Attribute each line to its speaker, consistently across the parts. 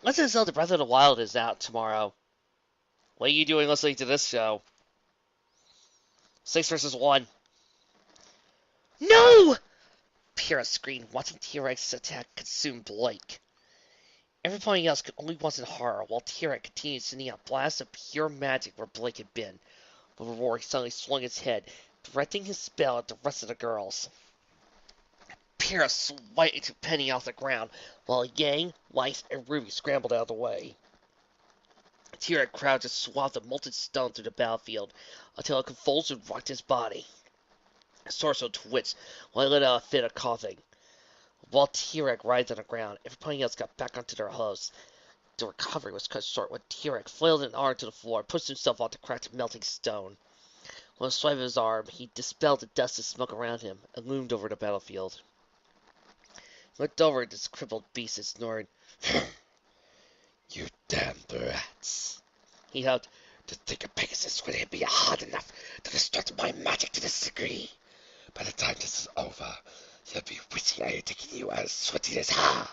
Speaker 1: Legend of Zelda Breath of the Wild is out tomorrow. What are you doing listening to this show? 6 versus 1. No! Pyrrha screamed, watching T-Rex's attack consume Blake. Everybody else could only watch in horror, while T-Rex continued sending out blasts of pure magic where Blake had been. But Rory suddenly swung his head, directing his spell at the rest of the girls. Pyrrha swiped Penny off the ground, while Yang, Weiss, and Ruby scrambled out of the way. The T-Rex crowd just swabbed the molten stone through the battlefield until a convulsion rocked his body. His torso twitched while he let out a fit of coughing. While T-Rex writhed on the ground, everybody else got back onto their hooves. The recovery was cut short when T-Rex flailed an arm to the floor and pushed himself off the cracked melting stone. With a swipe of his arm, he dispelled the dust and smoke around him and loomed over the battlefield. He looked over at this crippled beast and snored.
Speaker 2: You damn brats.
Speaker 1: He howled.
Speaker 2: To think a Pegasus would be hard enough to distort my magic to this degree. By the time this is over, you'll be wishing I had taken you as sweaty as hell.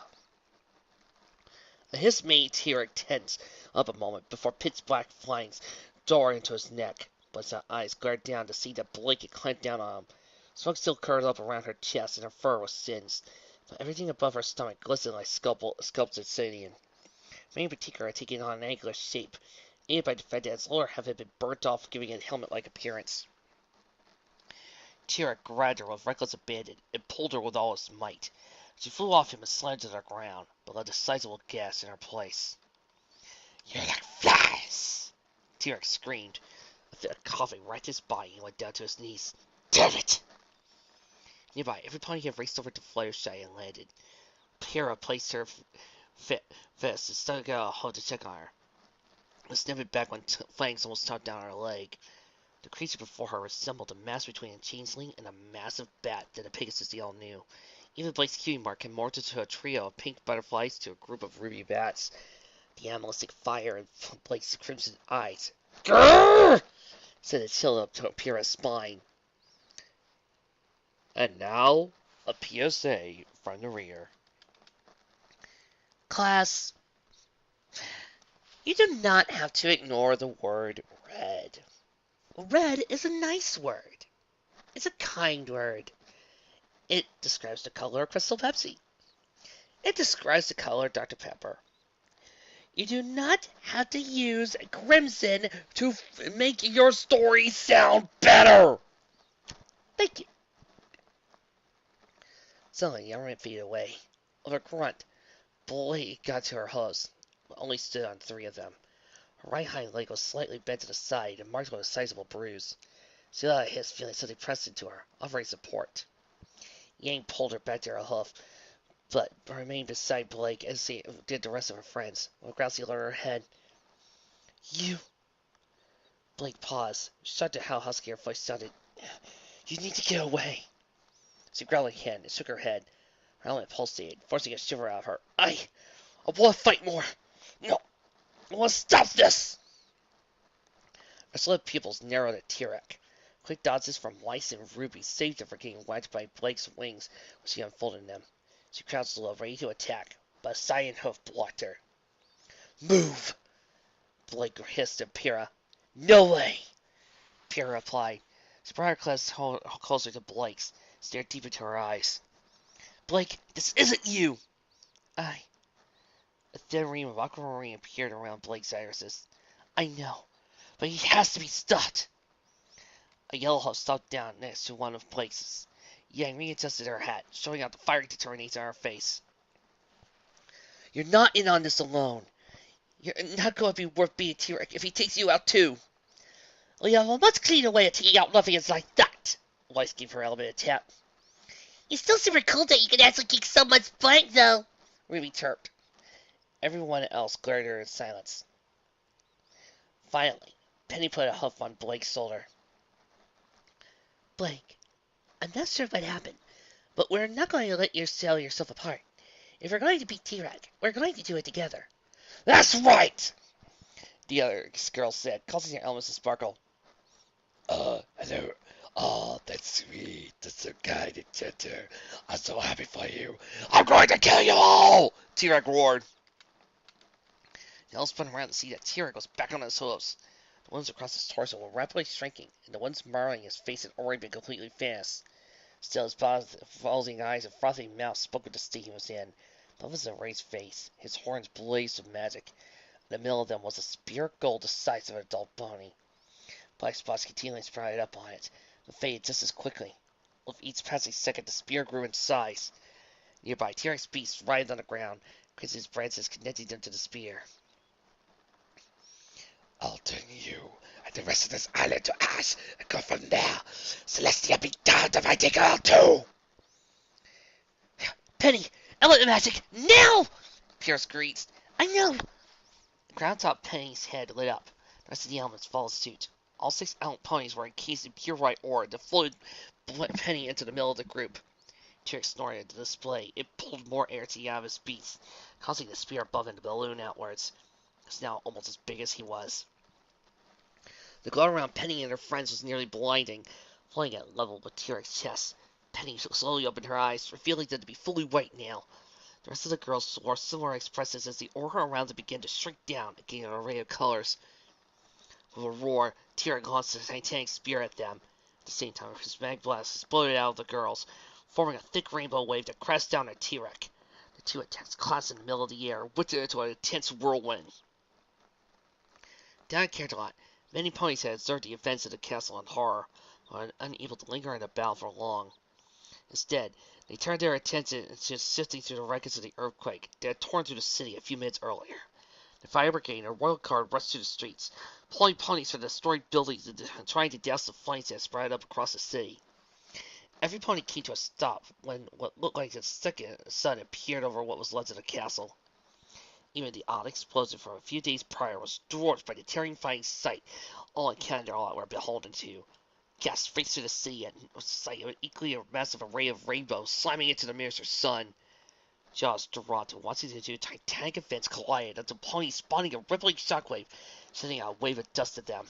Speaker 1: His mate T-Rex tensed up a moment before pitch black flanks tore into his neck, but his eyes glared down to see that Blake had clamped down on him. Smoke still curled up around her chest and her fur was singed, but everything above her stomach glistened like sculpted obsidian. Many in particular had taken on an angular shape, aided by the fact that its lower half had been burnt off, giving it a helmet-like appearance. T-Rex grabbed her with reckless abandon and pulled her with all his might. She flew off him and slammed to the ground, but left a sizable gash in her place.
Speaker 2: You're like flies!
Speaker 1: T-Rex screamed. A fit of coughing racked his body and went down to his knees.
Speaker 2: Damn it!
Speaker 1: Nearby, everybody had raced over to Fluttershy and landed. Pyrrha placed her fist and stuck out a hold to check on her. It snipped back when fangs almost chopped down her leg. The creature before her resembled a mass between a changeling and a massive bat that a Pegasus they all knew. Even Blake's cutie mark had morphed into a trio of pink butterflies to a group of ruby bats. The animalistic fire in Blake's crimson eyes. Grrr! Sent a chill up to Pyrrha's spine. And now, a PSA from the rear. Class, you do not have to ignore the word red. Red is a nice word. It's a kind word. It describes the color of Crystal Pepsi. It describes the color of Dr. Pepper. You do not have to use crimson to make your story sound better. Thank you. Suddenly, the arm faded away. With a grunt, Blake got to her hooves, but only stood on 3 of them. Her right hind leg was slightly bent to the side and marked with a sizable bruise. She let out a hiss, feeling something pressed into her, offering support. Yang pulled her back to her hoof, but remained beside Blake as she did the rest of her friends. With a grousey lowered her head. You... Blake paused, shocked at how husky her voice sounded. You need to get away. She growled again and shook her head. Her helmet pulsated, forcing a shiver out of her. I want to fight more. No, I want to stop this. Her slip pupils narrowed at T-Rex. Quick dodges from Weiss and Ruby saved her from getting whacked by Blake's wings when she unfolded them. She crouched low, ready to attack, but a silent hoof blocked her. Move! Blake hissed at Pyrrha. No way! Pyrrha replied. She brought her class closer to Blake's, stared deep into her eyes. Blake, this isn't you! A thin ream of aquamarine appeared around Blake's irises. I know, but he has to be stopped! A yellow hoof stopped down next to one of Blake's. Yang readjusted her hat, showing out the fiery determination on her face. You're not in on this alone. You're not going to be worth being T-Rex if he takes you out too. We have a much cleaner way of taking out ruffians like that. Weiss gave her element a tap. You're still super cool that you can actually kick so much butt, though. Ruby chirped. Everyone else glared at her in silence. Finally, Penny put a hoof on Blake's shoulder. Blake, I'm not sure what happened, but we're not going to let you sell yourself apart. If we're going to beat T-Rex, we're going to do it together. That's right! The other girl said, causing her elements to sparkle.
Speaker 2: Hello. Oh, that's sweet. That's so kind and gentle. I'm so happy for you. I'm going to kill you all!
Speaker 1: T-Rex roared. They all spun around to see that T-Rex was back on his hooves. The wounds across his torso were rapidly shrinking, and the ones marring his face had already been completely vanished. Still, his bulging eyes and frothy mouth spoke of the state he was in. Above his enraged face, his horns blazed with magic. In the middle of them was a spear of gold the size of an adult pony. Black spots continually sprouted up on it, but faded just as quickly. With each passing second, the spear grew in size. Nearby, T-Rex beasts writhed on the ground, crazy branches connecting them to the spear.
Speaker 2: I'll turn you and the rest of this island to ash and go from there. Celestia be damned if I take her out too!
Speaker 1: Penny! Element magic! Now! Pierce screeched. I know! The ground-top Penny's head lit up. The rest of the elements followed suit. All 6 element ponies were encased in pure white aura that floated Penny into the middle of the group. T-Rex snorted at the display. It pulled more air to the out of his beast, causing the spear above him to balloon outwards. It was now almost as big as he was. The glow around Penny and her friends was nearly blinding, flying at level with T-Rex's chest. Penny slowly opened her eyes, revealing them to be fully white now. The rest of the girls wore similar expressions as the aura around them began to shrink down, gaining an array of colors. With a roar, T-Rex launched his titanic spear at them. At the same time, his mag blast exploded out of the girls, forming a thick rainbow wave that crashed down at T-Rex. The 2 attacks clashed in the middle of the air, whipped it into an intense whirlwind. Down at Canterlot, many ponies had observed the events of the castle in horror, but unable to linger in the battle for long. Instead, they turned their attention to sifting through the wreckage of the earthquake that had torn through the city a few minutes earlier. The fire brigade and a royal guard rushed through the streets, pulling ponies from the destroyed buildings and trying to douse the flames that spread up across the city. Every pony came to a stop when what looked like a second sun appeared over what was left of the castle. Even the odd explosion from a few days prior was dwarfed by the terrifying sight all in Canterlot were beholden to. Gasps raced through the city at sight of an equally massive array of rainbows slamming into the miniature sun. Jaws dropped, watching the 2 titanic events collided until ponies spawning a rippling shockwave, sending out a wave of dust at them.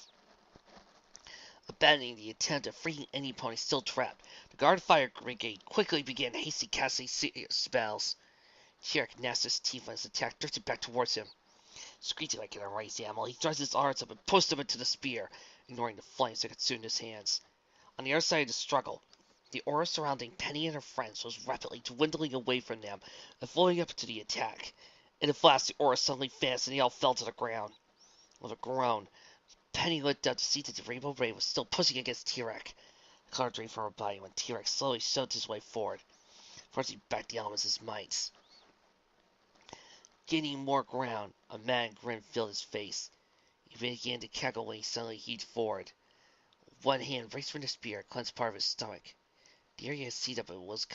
Speaker 1: Abandoning the attempt of freeing any pony still trapped, the guard fire brigade quickly began hasty casting spells. T-Rex gnashed his teeth when his attack drifted back towards him. Screeching like an enraged animal, he thrust his arms up and pushed them into the spear, ignoring the flames that consumed his hands. On the other side of the struggle, the aura surrounding Penny and her friends was rapidly dwindling away from them and floating up to the attack. In a flash, the aura suddenly vanished and they all fell to the ground. With a groan, Penny looked up to see that the rainbow ray was still pushing against T-Rex. The color drained from her body when T-Rex slowly shoved his way forward, forcing back the elements as mites. Gaining more ground, a mad grin filled his face. He began to cackle when he suddenly heaved forward. One hand raised from the spear clenched part of his stomach. The area his seat up was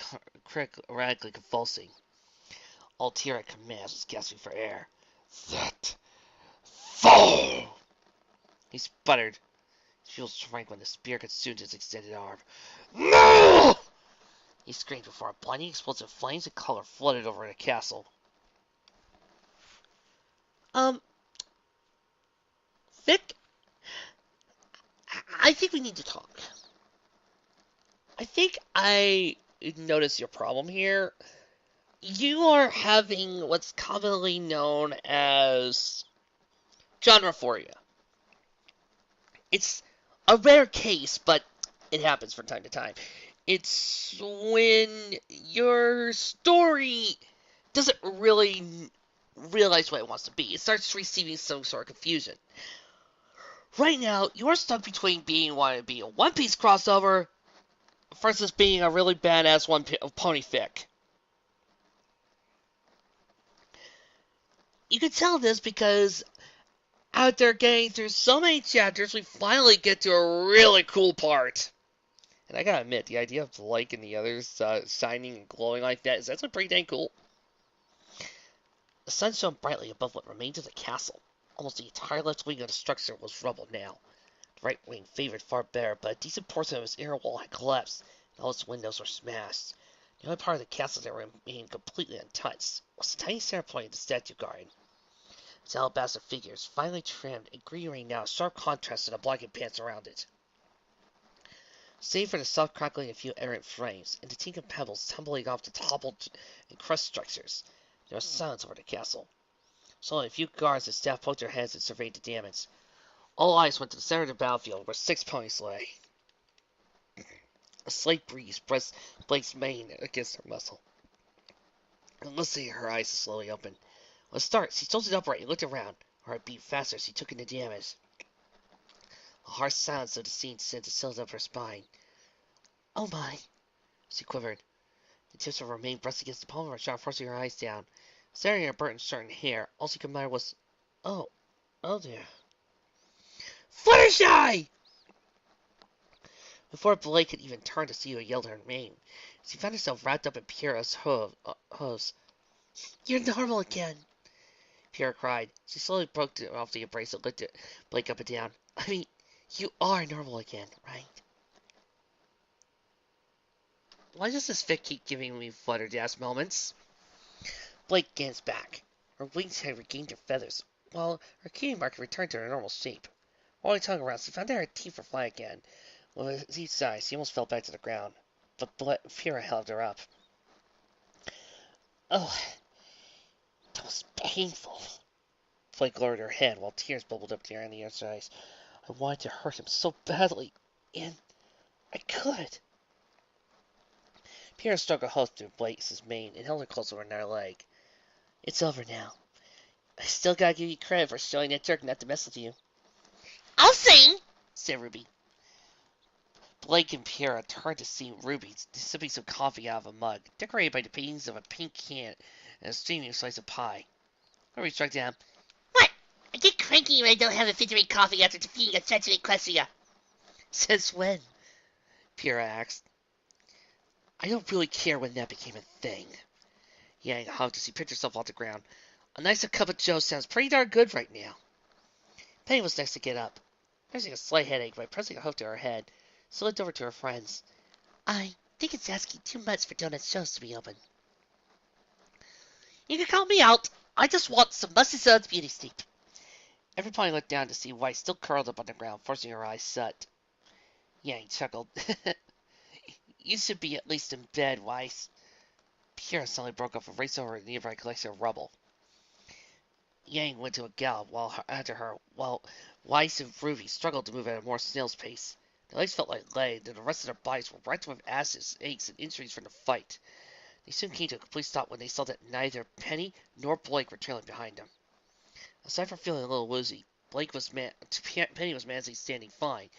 Speaker 1: erratically convulsing. All T-Rex commands was gasping for air.
Speaker 2: That fool!
Speaker 1: He sputtered. His fuel shrank when the spear consumed his extended arm.
Speaker 2: No!
Speaker 1: He screamed before a blinding explosion of flames and color flooded over the castle. Vic, I think we need to talk. I think I notice your problem here. You are having what's commonly known as genrophoria. It's a rare case, but it happens from time to time. It's when your story doesn't really realize what it wants to be. It starts receiving some sort of confusion. Right now, you're stuck between wanting to be a One Piece crossover versus being a really badass pony fic. You can tell this because after getting through so many chapters, we finally get to a really cool part. And I gotta admit, the idea of the lake and the others shining and glowing like that is actually pretty dang cool. The sun shone brightly above what remained of the castle. Almost the entire left wing of the structure was rubble now. The right wing favored far better, but a decent portion of its inner wall had collapsed, and all its windows were smashed. The only part of the castle that remained completely untouched was the tiny center point of the statue garden. Its alabaster figures, finely trimmed and greenery now, a sharp contrast to the blackened pants around it. Save for the soft crackling of a few errant frames, and the tinkling pebbles tumbling off the toppled and crushed structures, there was silence over the castle. So only a few guards and staff poked their heads and surveyed the damage. All eyes went to the center of the battlefield where 6 ponies lay. A slight breeze pressed Blake's mane against her muzzle. And listening, her eyes slowly opened. With a start, she tilted upright and looked around. Her heart beat faster as she took in the damage. A harsh silence of the scene sent a chill up her spine. Oh my, she quivered. The tips of her mane pressed against the palm of her shawl, forcing her eyes down. Staring at her burnt shirt and hair, all she could mutter was, oh dear. Fluttershy! Before Blake could even turn to see who yelled her name, she found herself wrapped up in Pierre's hooves. You're normal again, Pierre cried. She slowly broke off the embrace and looked at Blake up and down. I mean, you are normal again, right? Why does this fic keep giving me flutterdash moments? Blake glanced back. Her wings had regained their feathers, while her cutie mark returned to her normal shape. Rolling her tongue around, she found that her teeth were flat again. With a deep sigh, she almost fell back to the ground, but Pierre held her up. Oh, that was painful. Blake lowered her head while tears bubbled up around the other eyes. I wanted to hurt him so badly, and I could. Pierre struck a hoof through Blake's mane and held her close over her leg. It's over now. I still gotta give you credit for showing that jerk not to mess with you. I'll sing, said Ruby. Blake and Pierre turned to see Ruby sipping some coffee out of a mug, decorated by the paintings of a pink can and a steaming slice of pie. Ruby struck down. What? I get cranky when I don't have a fit-to-eat coffee after defeating a threat to Equestria. Since when? Pierre asked. I don't really care when that became a thing. Yang hugged as he picked herself off the ground. A nice cup of joe sounds pretty darn good right now. Penny was next to get up. Nursing a slight headache by pressing a hoof to her head, she looked over to her friends. I think it's asking too much for Donut's shows to be open. You can call me out. I just want some Musty Sun's beauty sleep. Everybody looked down to see White still curled up on the ground, forcing her eyes shut. Yang chuckled. You should be at least in bed, Weiss. Pierre suddenly broke off and raced over a nearby collection of rubble. Yang went to a gallop after her, while Weiss and Ruby struggled to move at a more snail's pace. Their legs felt like lead, and the rest of their bodies were racked with acids, aches, and injuries from the fight. They soon came to a complete stop when they saw that neither Penny nor Blake were trailing behind them. Aside from feeling a little woozy, Penny was managing standing fine.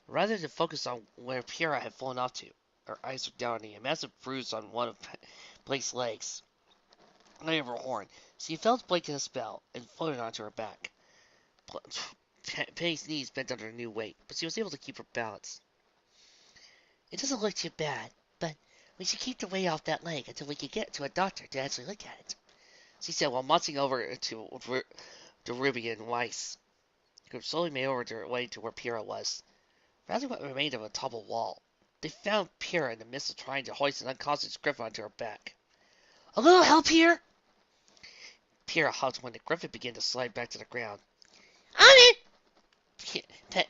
Speaker 1: Rather than focus on where Pierre had fallen off to, her eyes were down on a massive bruise on one of Blake's legs. Not even her horn. She felt Blake in a spell and floated onto her back. Penny's knees bent under her new weight, but she was able to keep her balance. It doesn't look too bad, but we should keep the weight off that leg until we can get to a doctor to actually look at it, she said while mounting over to Ruby and Weiss, who slowly made over their way to where Pierre was. Rather what remained of a toppled wall, they found Pierre in the midst of trying to hoist an unconscious Griffin onto her back. A little help here? Pierre hugged when the Griffin began to slide back to the ground. On it!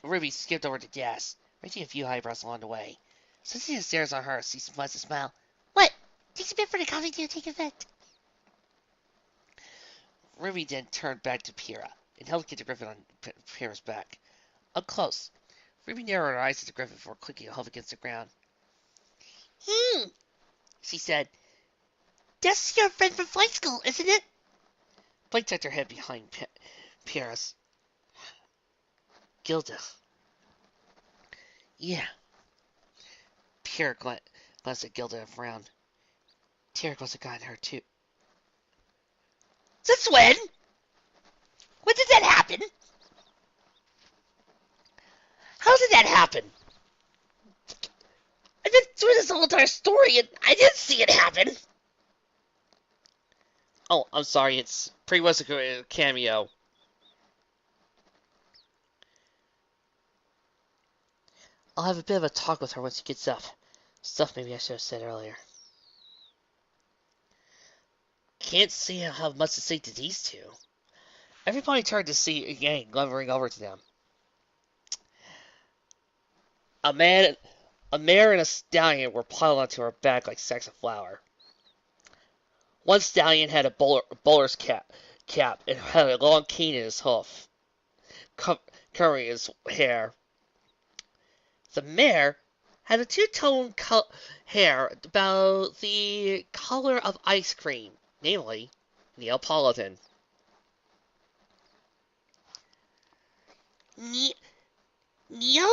Speaker 1: Ruby skipped over to gas, raising a few eyebrows along the way. Sensing the stares on her, she smiled a smile. What? Takes a bit for the coffee to take effect. Ruby then turned back to Pierre and helped get the Griffin on Pierre's back. Up close, Ruby narrowed her eyes at the Griffin before clicking a hoof against the ground. She said. That's your friend from flight school, isn't it? Blake tucked her head behind Pierre's. Gilda. Yeah. Pierre glanced at Gilda and frowned. Tarek must have gotten her too. Since when? When did that happen? How did that happen? I've been through this whole entire story and I didn't see it happen. Oh, I'm sorry, it's was a cameo. I'll have a bit of a talk with her when she gets up. Stuff maybe I should have said earlier. Can't see how much to say to these two. Everybody turned to see Yang lumbering over to them. A mare and a stallion were piled onto her back like sacks of flour. One stallion had a bowler's cap cap and had a long cane in his hoof, covering his hair. The mare had a two-tone hair about the color of ice cream, namely Neapolitan.
Speaker 3: Neil?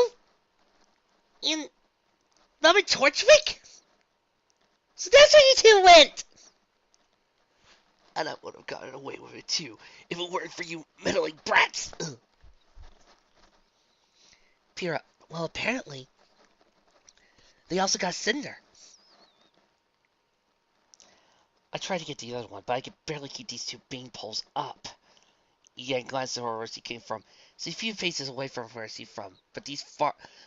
Speaker 3: In Robert Torchwick? So that's where you two went!
Speaker 1: And I would have gotten away with it too, if it weren't for you meddling brats. Pyrrha, well, apparently, they also got Cinder. I tried to get the other one, but I could barely keep these two bean poles up. Yang glanced at where she came from. See a few faces away from where she's from, but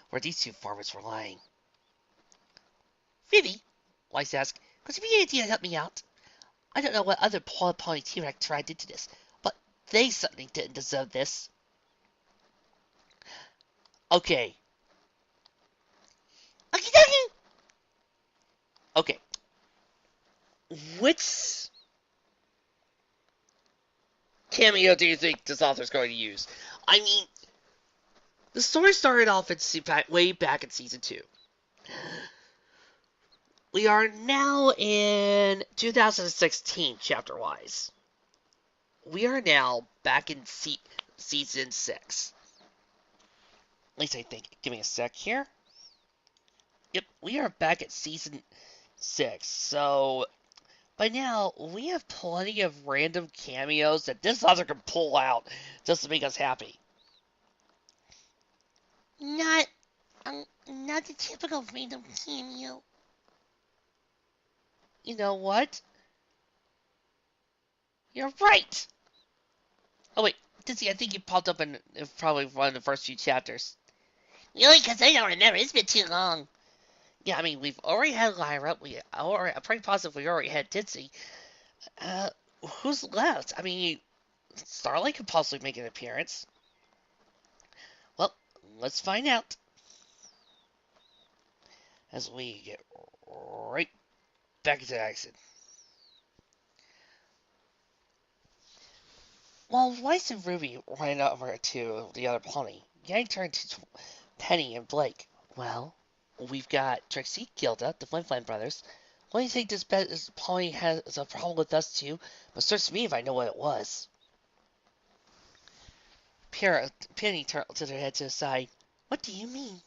Speaker 1: where these two farmers were lying.
Speaker 3: Really?
Speaker 1: Weiss asked,
Speaker 3: Could you be any idea to help me out?
Speaker 1: I don't know what other Pony T-Rex tried into this, but they certainly didn't deserve this. Okay.
Speaker 3: Okie dokie!
Speaker 1: Okay. Which cameo do you think this author's going to use? I mean, the story started off way back in season 2. We are now in 2016, chapter-wise. We are now back in season 6. At least I think. Give me a sec here. Yep, we are back at season 6. So, by now, we have plenty of random cameos that this author can pull out just to make us happy.
Speaker 3: Not the typical random cameo.
Speaker 1: You know what? You're right! Oh wait, Dizzy, I think you popped up in probably one of the first few chapters.
Speaker 3: Really? Because I don't remember. It's been too long.
Speaker 1: Yeah, I mean, we've already had Lyra. I'm pretty positive we already had Ditsy. Who's left? I mean, Starlight could possibly make an appearance. Well, let's find out. As we get right back into action. While Weiss and Ruby ran over to the other pony, Yang turned to Penny and Blake. Well, we've got Trixie, Gilda, the Flynn brothers. What do you think this pony has a problem with us too? But search me if I know what it was. Penny tilted her head to the side.
Speaker 3: What do you mean?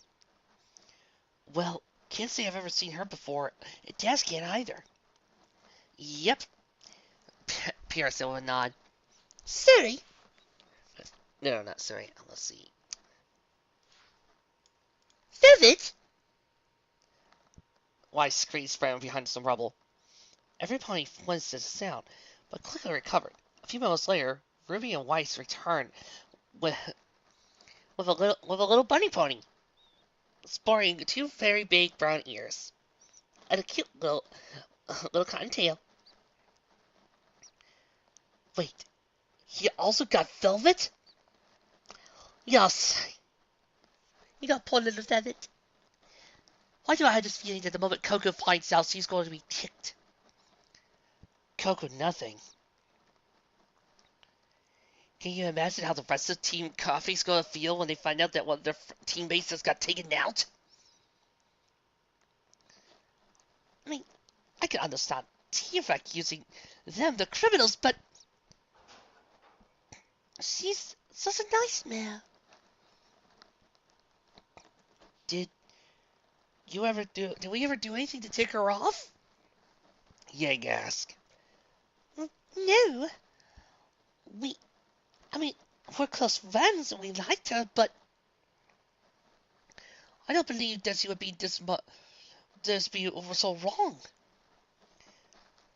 Speaker 1: Well, can't say I've ever seen her before. Daz can't either. Yep. Pierre said with a nod.
Speaker 3: Sorry.
Speaker 1: No, not sorry. Let's see.
Speaker 3: Velvet?
Speaker 1: Weiss screamed, sprang behind some rubble. Every pony flinched at the sound, but quickly recovered. A few moments later, Ruby and Weiss returned with a little bunny pony, sporting 2 very big brown ears and a cute little cotton tail. Wait, he also got Velvet?
Speaker 3: Yes. You got poor little Velvet. Why do I have this feeling that the moment Coco finds out she's going to be ticked?
Speaker 1: Coco nothing. Can you imagine how the rest of Team Coffee's going to feel when they find out that one of their teammates just got taken out?
Speaker 3: I mean, I can understand T-Rex using them, the criminals, but she's such a nice mare.
Speaker 1: Did we ever do anything to take her off? Yang asked.
Speaker 3: No. We're close friends and we liked her, but I don't believe that she would be so wrong.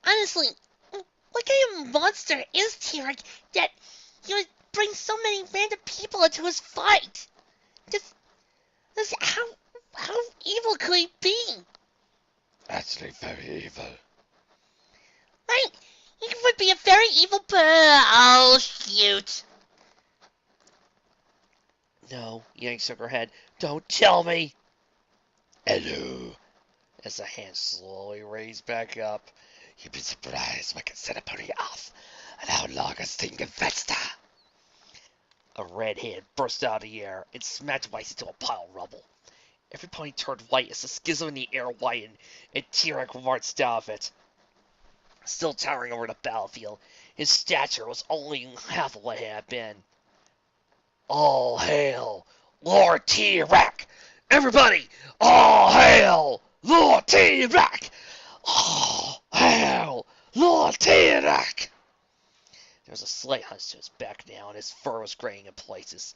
Speaker 3: Honestly, what kind of monster is T-Rex that he would bring so many random people into his fight? How evil could he be?
Speaker 2: Actually, very evil.
Speaker 3: Right? He would be a very evil Oh, shoot.
Speaker 1: No, Yang shook her head. Don't tell me!
Speaker 2: Hello.
Speaker 1: As the hand slowly raised back up.
Speaker 2: You'd be surprised if I can set a pony off. and how long has thing Equestria?
Speaker 1: A red hand burst out of the air and smacked Weiss into a pile of rubble. Every pony turned white as the schism in the air widened, and T-Rex marched out of it. Still towering over the battlefield, his stature was only half of what it had been. All hail, Lord T-Rex! Everybody, all hail, Lord T-Rex! All hail, Lord T-Rex! There was a slight hunch to his back now, and his fur was graying in places.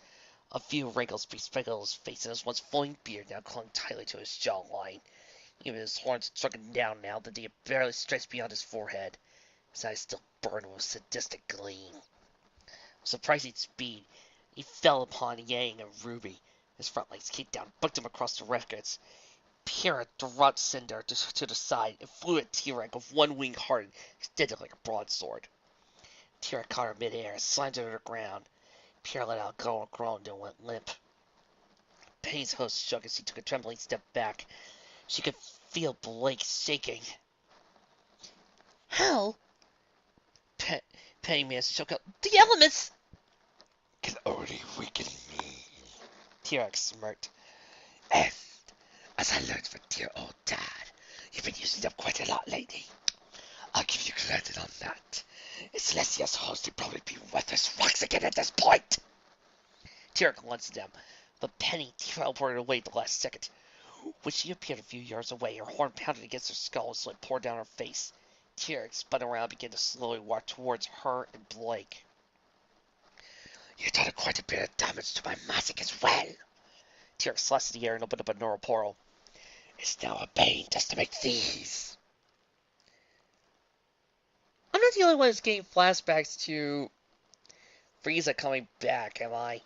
Speaker 1: A few wrinkles bespeckled his face, and his once flowing beard now clung tightly to his jawline. Even his horns shrunken down now that they had barely stretched beyond his forehead. His eyes still burned with a sadistic gleam. With surprising speed, he fell upon Yang and Ruby. His front legs kicked down, bucked him across the records. Pierre dropped Cinder to the side and flew at T-Rex with one wing hard, extended like a broadsword. T-Rex caught her midair and slammed her to the ground. Pierre let out a groan and went limp. Penny's host shook as he took a trembling step back. She could feel Blake shaking.
Speaker 3: How?
Speaker 1: Penny managed to choke out.
Speaker 3: The elements!
Speaker 2: Can only weaken me.
Speaker 1: T-Rex smirked.
Speaker 2: And, as I learned from dear old Dad, you've been using them quite a lot lately. I'll give you credit on that. Celestia's host would probably be worthless rocks again at this point.
Speaker 1: T-Rex lunged at them, but Penny teleported away at the last second. When she appeared a few yards away, her horn pounded against her skull and sweat poured down her face. T-Rex spun around and began to slowly walk towards her and Blake.
Speaker 2: You done quite a bit of damage to my magic as well.
Speaker 1: T-Rex slashed in the air and opened up a neural portal.
Speaker 2: It's now a bane just to make these.
Speaker 1: I'm not the only one who's getting flashbacks to Frieza coming back, am I?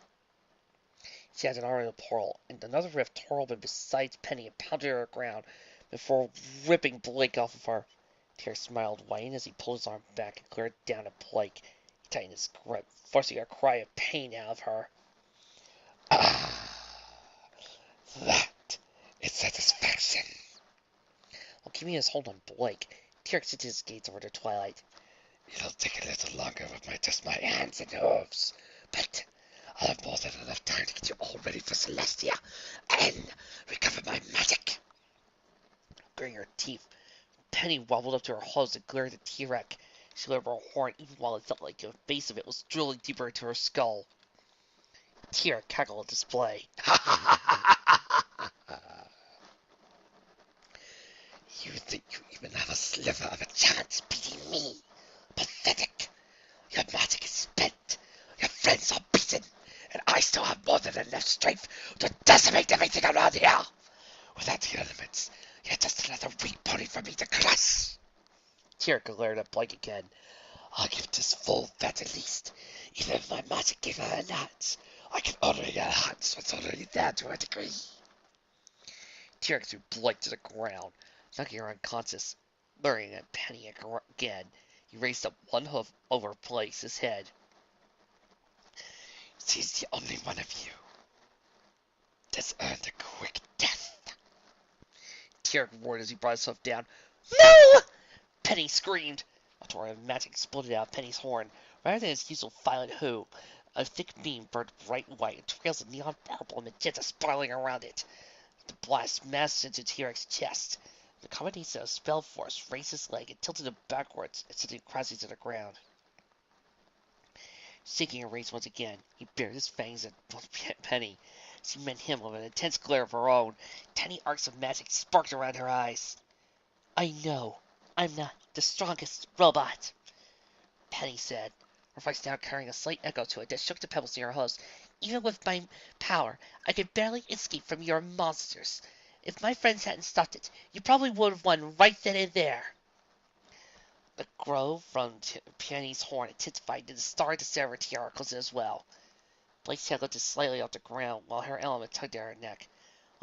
Speaker 1: She had an arm in the portal, and another rift tore open beside Penny and pounded her to the ground before ripping Blake off of her. T-Rex smiled, whining as he pulled his arm back and glared down at Blake. He tightened his grip, forcing a cry of pain out of her.
Speaker 2: Ah, that is satisfaction.
Speaker 1: While keeping his hold on Blake, T-Rex shifted his gaze over to Twilight.
Speaker 2: It'll take a little longer with just my hands and hooves, but I'll have more than enough time to get you all ready for Celestia and recover my magic.
Speaker 1: Gritting her teeth, Penny wobbled up to her hose and glared at T-Rex. She let her horn even while it felt like the base of it was drilling deeper into her skull. T-Rex cackled at display.
Speaker 2: You think you even have a sliver of a chance beating me? Pathetic. Your magic is spent. Your friends are beaten. And I still have more than enough strength to decimate everything around here. Without the elements, you're just another weak pony for me to crush.
Speaker 1: T-Rex glared at Blake again.
Speaker 2: I'll give this full vet at least. Even if my magic gave her a nut, I can already enhance what's already there to a degree.
Speaker 1: T-Rex threw Blake to the ground, knocking her unconscious. Glaring at Penny again, he raised up one hoof over Blake's head.
Speaker 2: She's the only one of you that's earned a quick death.
Speaker 1: T-Rex roared as he brought his hoof down. No! Penny screamed. A torrent of magic exploded out of Penny's horn. Rather than its usual violet hue, a thick beam burned bright white and trails of neon purple and magenta spiraling around it. The blast smashed into T-Rex's chest. The combination of spell force raised his leg and tilted him backwards and sent him crashing to the ground. Shaking and raised once again, he bared his fangs at Penny. She met him with an intense glare of her own. Tiny arcs of magic sparked around her eyes. I know. I'm not the strongest robot, Penny said, her voice now carrying a slight echo to it that shook the pebbles near her host. Even with my power, I could barely escape from your monsters. If my friends hadn't stopped it, you probably would have won right then and there. The glow from Penny's horn intensified, and the star to Sarah tiara closed as well. Blake's head lifted slightly off the ground while her element tugged at her neck.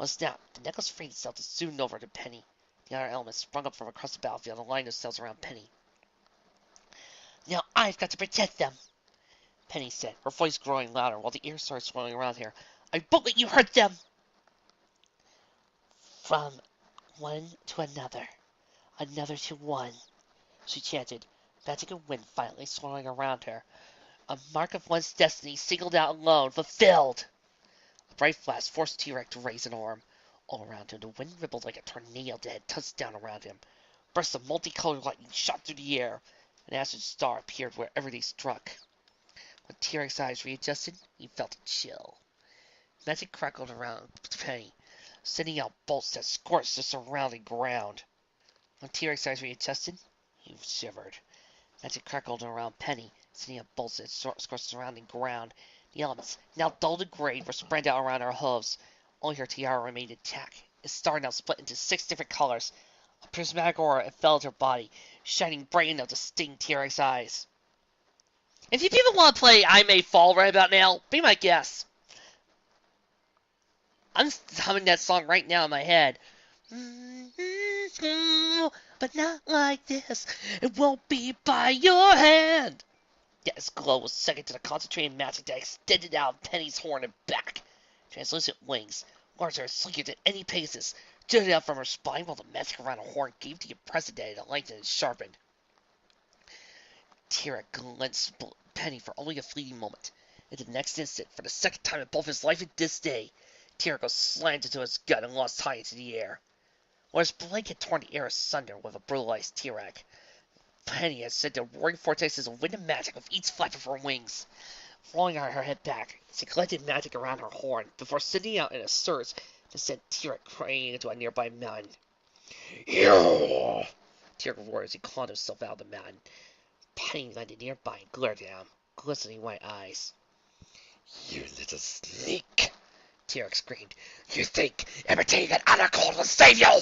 Speaker 1: On a snap, the necklace freed itself and zoomed over to Penny. The other element sprung up from across the battlefield and aligned themselves around Penny. Now I've got to protect them, Penny said, her voice growing louder while the air started swirling around her. I won't let you hurt them! From one to another to one, she chanted,
Speaker 3: magic and wind finally swirling around her. A mark of one's destiny singled out alone, fulfilled. A bright flash forced T-Rex to raise an arm. All around him, the wind rippled like a tornado that had touched down around him. Bursts of multicolored lightning shot through the air. An acid star appeared wherever they struck. When T-Rex's eyes readjusted, he felt a chill. Magic crackled around Penny, sending out bolts that scorched the surrounding ground. When T-Rex's eyes readjusted, he shivered. Magic crackled around Penny, sending out bolts that scorched the surrounding ground. The elements, now dull to gray, were spread out around her hooves. Only her tiara remained intact. Its star now split into 6 different colors. A prismatic aura enveloped her body, shining bright enough to sting T-Rex's eyes. If you people want to play I May Fall right about now, be my guest. I'm humming that song right now in my head. But not like this. It won't be by your hand. Its glow was second to the concentrated magic that extended out of Penny's horn and back. Translucent wings, larger and sleeker than any Pegasus, jutted out from her spine while the magic around her horn gave the impression that it lengthened and sharpened. T-Rex glanced Penny for only a fleeting moment. In the next instant, for the second time in both his life and this day, T-Rex slammed into his gut and lost high into the air. When his blade had torn the air asunder with a brutalized T-Rex, Penny had sent the roaring vortexes of wind and magic with each flap of her wings. Throwing her head back, she collected magic around her horn before sending out in a surge to send T-Rex crashing into a nearby mountain.
Speaker 2: You!
Speaker 3: T-Rex roared as he clawed himself out of the mountain. Penny landed nearby and glared at him, glistening white eyes.
Speaker 2: You little sneak! T-Rex screamed. You think imitating that other cold will save you?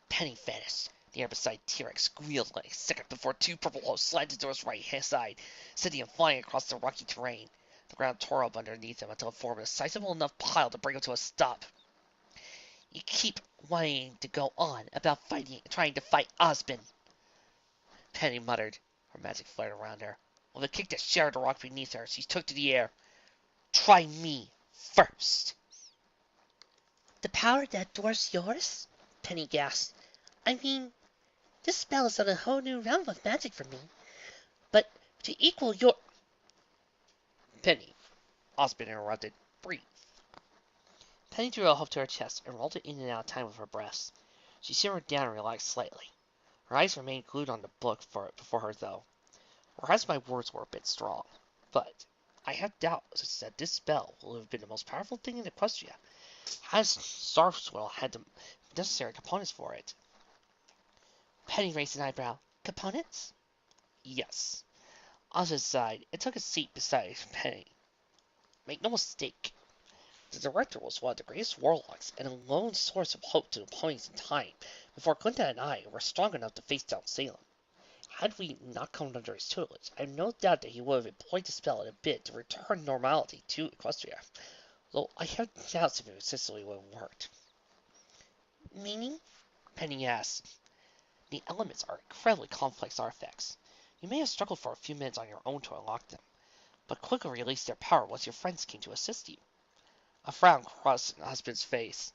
Speaker 3: Penny vanished. The air beside T-Rex squealed like a second before 2 purple holes slanted to his right-hand side, sending him flying across the rocky terrain. The ground tore up underneath him until it formed a sizable enough pile to bring him to a stop. You keep wanting to go on about trying to fight Osmond, Penny muttered. Her magic flared around her. With a kick that shattered the rock beneath her, she took to the air. Try me first. The power that dwarfs yours? Penny gasped. I mean, this spell is on a whole new realm of magic for me. But to equal your... Penny, Osmond interrupted. Breathe. Penny drew a hoof to her chest and rolled it in and out of time with her breaths. She simmered down and relaxed slightly. Her eyes remained glued on the book before her, though. Perhaps my words were a bit strong, but I have doubts that this spell will have been the most powerful thing in Equestria. Has Starswirl had the necessary components for it? Penny raised an eyebrow. Components? Yes. Osmond sighed and took a seat beside Penny. Make no mistake. The director was one of the greatest warlocks and a lone source of hope to the ponies in time before Glinda and I were strong enough to face down Salem. Had we not come under his tutelage, I have no doubt that he would have employed the spell in a bid to return normality to Equestria, though I have doubts if it successfully would have worked. Meaning? Penny asked. The elements are incredibly complex artifacts. You may have struggled for a few minutes on your own to unlock them, but quickly released their power once your friends came to assist you. A frown crossed Osmond's face.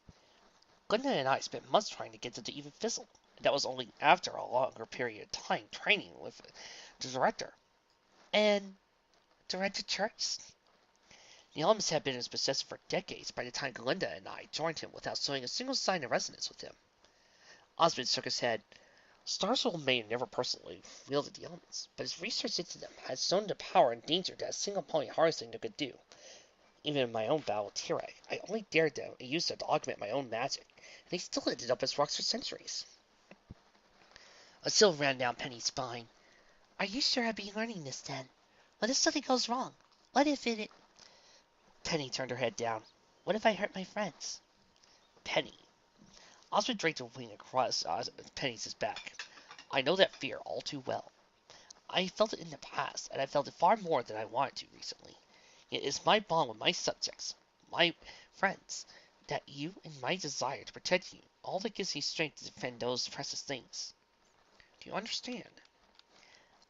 Speaker 3: Glinda and I spent months trying to get them to even fizzle, and that was only after a longer period of time training with the director. And Director Church? The elements had been in his possession for decades by the time Glinda and I joined him without showing a single sign of resonance with him. Osmond shook his head. Starswirl may have never personally wielded the elements, but his research into them had shown the power and danger that a single pony harnessing them could do. Even in my own battle with T-Rex, I only dared them and used them to augment my own magic, and they still ended up as rocks for centuries. A chill ran down Penny's spine. Are you sure I'd be learning this then? What if something goes wrong? What if it... Penny turned her head down. What if I hurt my friends? Penny. Osmond draped a wing across Penny's back. I know that fear all too well. I felt it in the past, and I felt it far more than I wanted to recently. It is my bond with my subjects, my friends, that you and my desire to protect you, all that gives me strength to defend those precious things. Do you understand?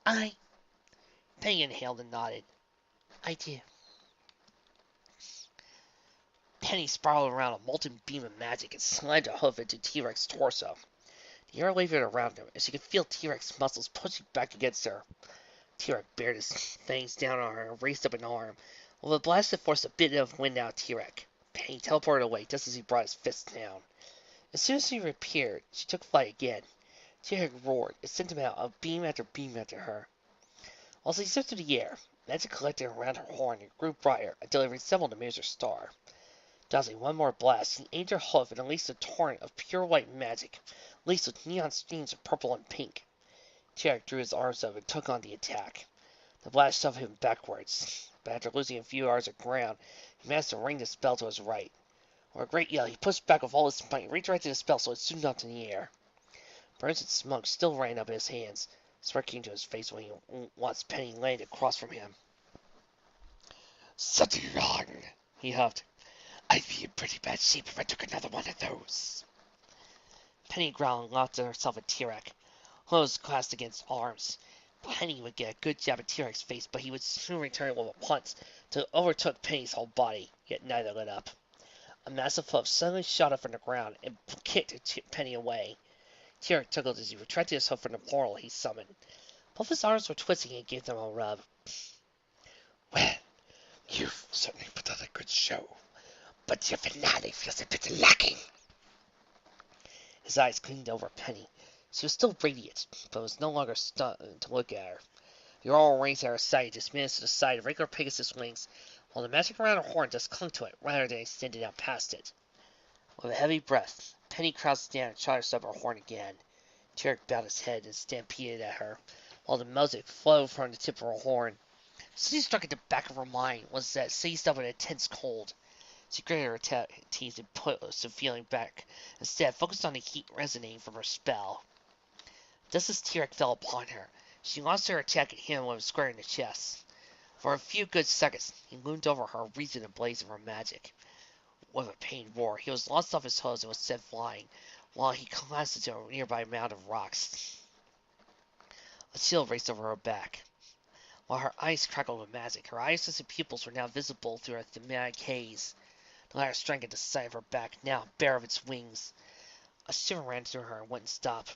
Speaker 3: Penny inhaled and nodded. I do. Penny spiraled around a molten beam of magic and slammed a hoof into T-Rex's torso.
Speaker 1: The air wavered around him, and she could feel T-Rex muscles pushing back against her. T-Rex bared his fangs down on her and raised up an arm, while the blast had forced a bit of wind out of T-Rex. Penny teleported away just as he brought his fist down. As soon as he reappeared, she took flight again. T-Rex roared and sent him out, beam after her. While she zipped through the air, magic collected around her horn and grew brighter until it resembled a major star. Dodging one more blast, he aimed her hoof and unleashed a torrent of pure white magic, laced with neon streams of purple and pink. T-Rex drew his arms up and took on the attack. The blast shoved him backwards, but after losing a few yards of ground, he managed to ring the spell to his right. With a great yell, he pushed back with all his might, redirected the spell so it zoomed up in the air. Burns and smoke still ran up his hands. Sweat came to his face when he watched Penny land across from him.
Speaker 2: Something wrong,
Speaker 1: he huffed.
Speaker 2: I'd be in pretty bad shape if I took another one of those.
Speaker 1: Penny growled and laughed at herself at T-Rex. Hose clasped against arms. Penny would get a good jab at T-Rex's face, but he would soon return with a punch till it overtook Penny's whole body, yet neither let up. A massive hoof suddenly shot up from the ground and kicked Penny away. T-Rex chuckled as he retracted his hoof from the portal he summoned. Both his arms were twisting and gave them a rub.
Speaker 2: Well, you've certainly put on a good show, but your finale feels a bit lacking.
Speaker 1: His eyes gleamed over Penny. She was still radiant, but was no longer stunned to look at her. The aural rings at her side just managed to the side of regular Pegasus wings, while the magic around her horn just clung to it rather than extended out past it. With a heavy breath, Penny crouched down and shot herself her horn again. T-Rex bowed his head and stampeded at her, while the music flowed from the tip of her horn. Something struck at the back of her mind was that seized up an intense cold. She gritted her teeth and put some feeling back, instead focused on the heat resonating from her spell. Just as T-Rex fell upon her, she launched her attack at him with a square in the chest. For a few good seconds, he loomed over her, wreathed in a blaze of her magic. With a pained roar, he was launched off his hose and was sent flying, while he collapsed into a nearby mound of rocks. A chill raced over her back. While her eyes crackled with magic, her eyes and pupils were now visible through a thematic haze. The ladder strang at the side of her back, now bare of its wings. A shiver ran through her and wouldn't stop.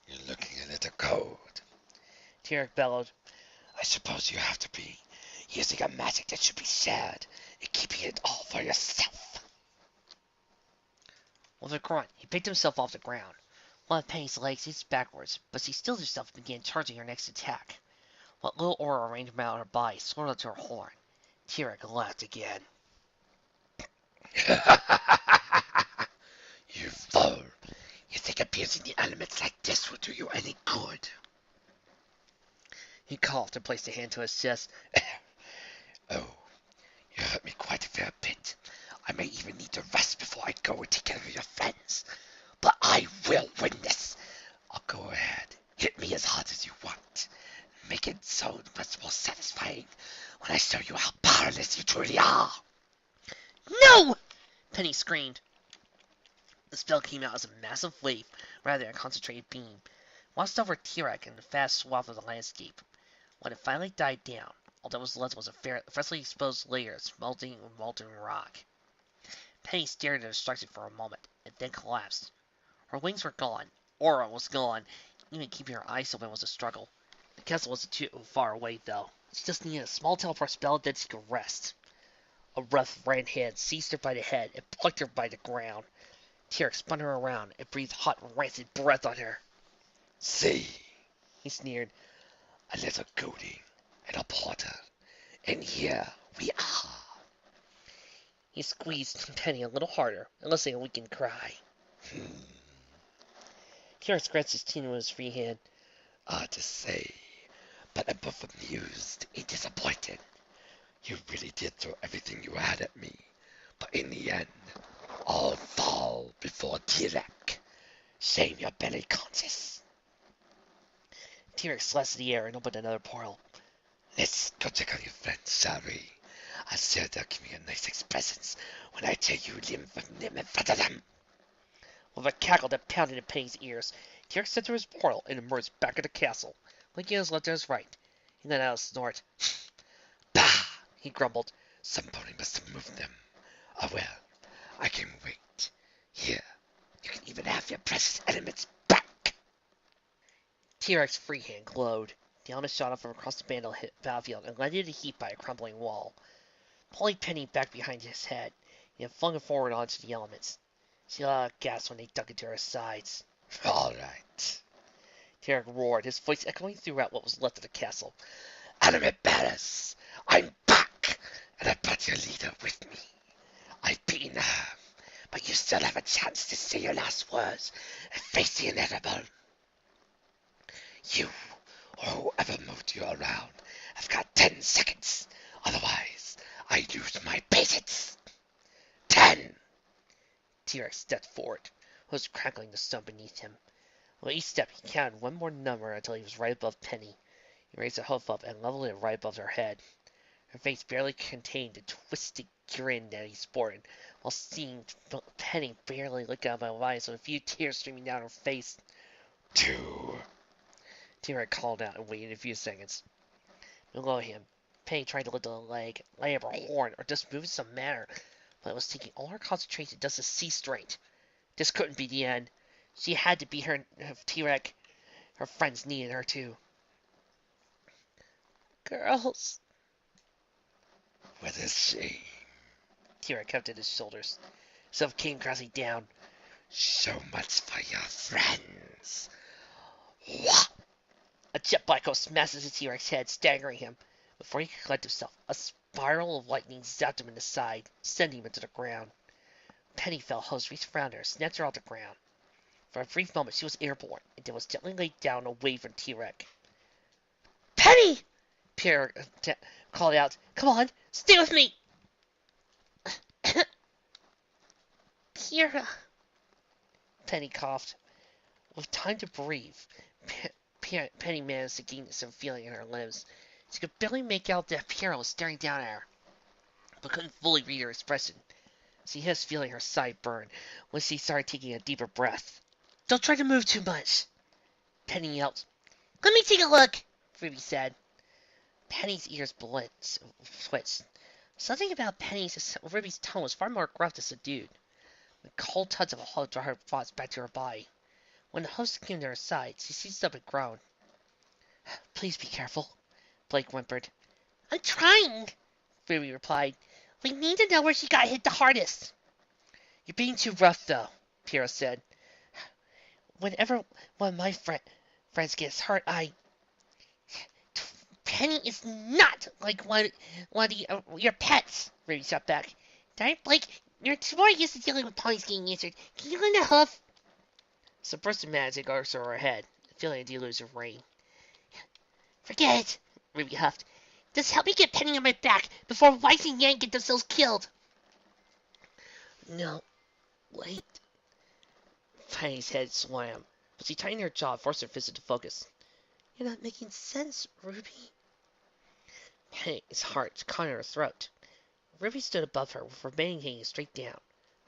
Speaker 2: You're looking a little cold.
Speaker 1: T-Rex bellowed.
Speaker 2: I suppose you have to be, using a magic that should be shared and keeping it all for yourself.
Speaker 1: With a grunt, he picked himself off the ground. One of Penny's legs hit backwards, but she stilled herself and began charging her next attack. What little aura arranged around her body swirled up to her horn. T-Rex laughed again.
Speaker 2: You fool! You think abusing the elements like this will do you any good?
Speaker 1: He coughed and placed a hand to his chest.
Speaker 2: Oh, you hurt me quite a fair bit. I may even need to rest before I go and take care of your friends. But I will win this. I'll go ahead. Hit me as hard as you want. Make it so much more satisfying when I show you how powerless you truly are.
Speaker 1: No! Penny screamed. The spell came out as a massive wave rather than a concentrated beam, washed over T-Rex in a vast swath of the landscape. When it finally died down, all that was left was a freshly exposed layer of smelting molten rock. Penny stared at the destruction for a moment, and then collapsed. Her wings were gone, aura was gone, even keeping her eyes open was a struggle. The castle wasn't too far away, though. She just needed a small teleport spell, then she could rest. A rough red hand seized her by the head and plucked her by the ground. T-Rex spun her around and breathed hot, rancid breath on her.
Speaker 2: See,
Speaker 1: he sneered.
Speaker 2: A little goading and a porter, and here we are.
Speaker 1: He squeezed Penny a little harder, eliciting a weakened cry. T-Rex scratched his chin with his free hand.
Speaker 2: Hard to say, but I'm both amused and disappointed. You really did throw everything you had at me, but in the end, all fall before T-Rex. Shame your belly conscious.
Speaker 1: T-Rex slashed the air and opened another portal.
Speaker 2: Let's go check on your friends, shall we? I'm sure they'll give me a nice expressions when I tell you limb from limb in front of them.
Speaker 1: With a cackle that pounded in Penny's ears, T-Rex stepped through his portal and emerged back at the castle, blinking his left and his right. He let out a snort.
Speaker 2: Bah!
Speaker 1: He grumbled.
Speaker 2: Some pony must have moved them. Oh well, I can wait. Here, you can even have your precious elements back.
Speaker 3: T-Rex freehand glowed. The element shot up from across the battlefield and landed a heap by a crumbling wall, pulling Penny back behind his head, and flung her forward onto the elements. She let out a gasp when they dug into her sides.
Speaker 2: All right.
Speaker 3: T-Rex roared, his voice echoing throughout what was left of the castle.
Speaker 2: Enemy bearers, I'm back, and I brought your leader with me. I've beaten her, but you still have a chance to say your last words and face the inevitable. You, or whoever moved you around, have got 10 seconds. Otherwise, I lose my patience. 10.
Speaker 3: T-Rex stepped forward, hooves crackling the stone beneath him. With each step, he counted one more number until he was right above Penny. He raised her hoof up and leveled it right above her head. Her face barely contained the twisted grin that he sported, while seeing Penny barely look out of my eyes with a few tears streaming down her face.
Speaker 2: 2.
Speaker 3: T-Rex called out and waited a few seconds. Below him, Penny tried to lift a leg, lay up her horn, or just move in some manner, but it was taking all her concentration just to see straight. This couldn't be the end. She had to be her T-Rex. Her friends needed her too. Girls.
Speaker 2: With a shame.
Speaker 3: T-Rex kept at his shoulders. Self came crashing down.
Speaker 2: So much for your friends. What?
Speaker 3: A jet black hole smashed into T-Rex's head, staggering him. Before he could collect himself, a spiral of lightning zapped him in the side, sending him into the ground. Penny fell, hose reached around her, snapped her off the ground. For a brief moment, she was airborne, and then was gently laid down away from T-Rex. Penny! Pierre called out. Come on, stay with me! Pierre. Penny coughed. With time to breathe, Penny managed to gain some feeling in her limbs. She could barely make out that Pierre was staring down at her, but couldn't fully read her expression. She hissed, feeling her side burn, when she started taking a deeper breath. Don't try to move too much, Penny yelled. Let me take a look, Ruby said. Penny's ears twitched. Something about Ruby's tone was far more gruff and subdued. The cold touch of a hug brought her thoughts back to her body. When the host came to her side, she seized up and groaned. Please be careful, Blake whimpered. I'm trying, Ruby replied. We need to know where she got hit the hardest. You're being too rough, though, Piero said. Whenever one of my friends gets hurt, Penny is not like one of your pets, Ruby shot back. Darn Blake, you're too more used to dealing with ponies getting injured. Can you learn to hoof? Some burst of magic goes through her head, feeling a deluge of rain. Forget it, Ruby huffed. Just help me get Penny on my back before Weiss and Yang get themselves killed. No, wait. Penny's head swam, but she tightened her jaw and forced her fist into focus. You're not making sense, Ruby. Penny's heart caught in her throat. Ruby stood above her, with her mane hanging straight down.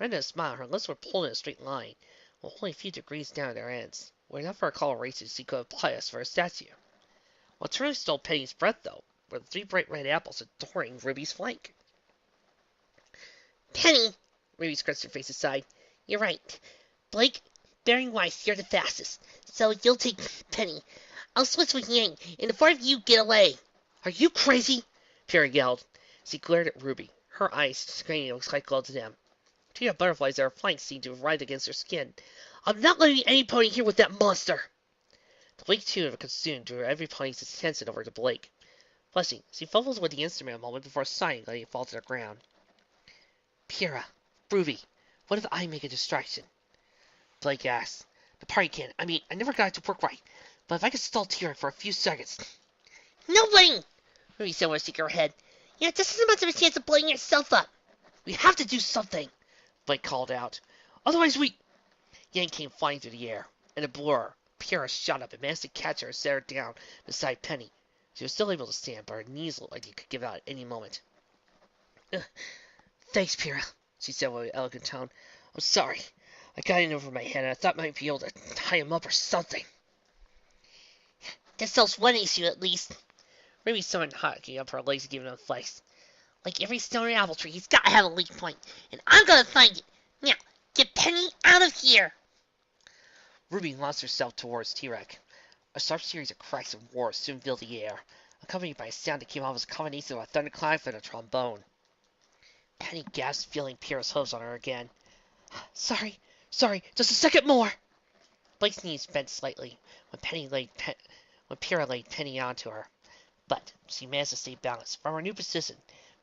Speaker 3: Rather than a smile, her lips were pulled in a straight line, while only a few degrees down at their ends, were enough for a coloration she could apply us for a statue. What truly stole Penny's breath, though, were the 3 bright red apples adoring Ruby's flank. Penny, Ruby scratched her face aside. You're right. Blake, bearing Weiss, you're the fastest, so you'll take Penny. I'll switch with Yang, and the 4 of you get away. Are you crazy? Pierre yelled. She glared at Ruby, her eyes straining to quite close to them. 2 butterflies at her flanks seemed to writhe against her skin. I'm not letting any pony here with that monster! The weak tune of a consumed drew every pony's attention over to Blake. Flushing, she fumbled with the instrument a moment before sighing, letting it fall to the ground. Pyrrha, Ruby, what if I make a distraction? Blake asked. The party can't. I never got it to work right, but if I could stall T-Rex for a few seconds. No way! Ruby said with a shaking her head. You have just as much of a chance of blowing yourself up. We have to do something, Blake called out. Otherwise we... Yang came flying through the air. In a blur, Pierre shot up and managed to catch her and set her down beside Penny. She was still able to stand, but her knees looked like they could give out at any moment. Thanks, Pierre, she said with an elegant tone. I'm sorry. I got in over my head, and I thought I might be able to tie him up or something. That solves one issue, at least. Ruby summoned hocking up her legs and giving them a flex. Like every stone and apple tree, he's got to have a weak point, and I'm going to find it. Now, get Penny out of here! Ruby launched herself towards T-Rex. A sharp series of cracks and roars soon filled the air, accompanied by a sound that came off as a combination of a thunderclap and a trombone. Penny gasped, feeling Pyrrha's hooves on her again. Sorry, just a second more! Blake's knees bent slightly when Pyrrha laid Penny onto her, but she managed to stay balanced. From her new position,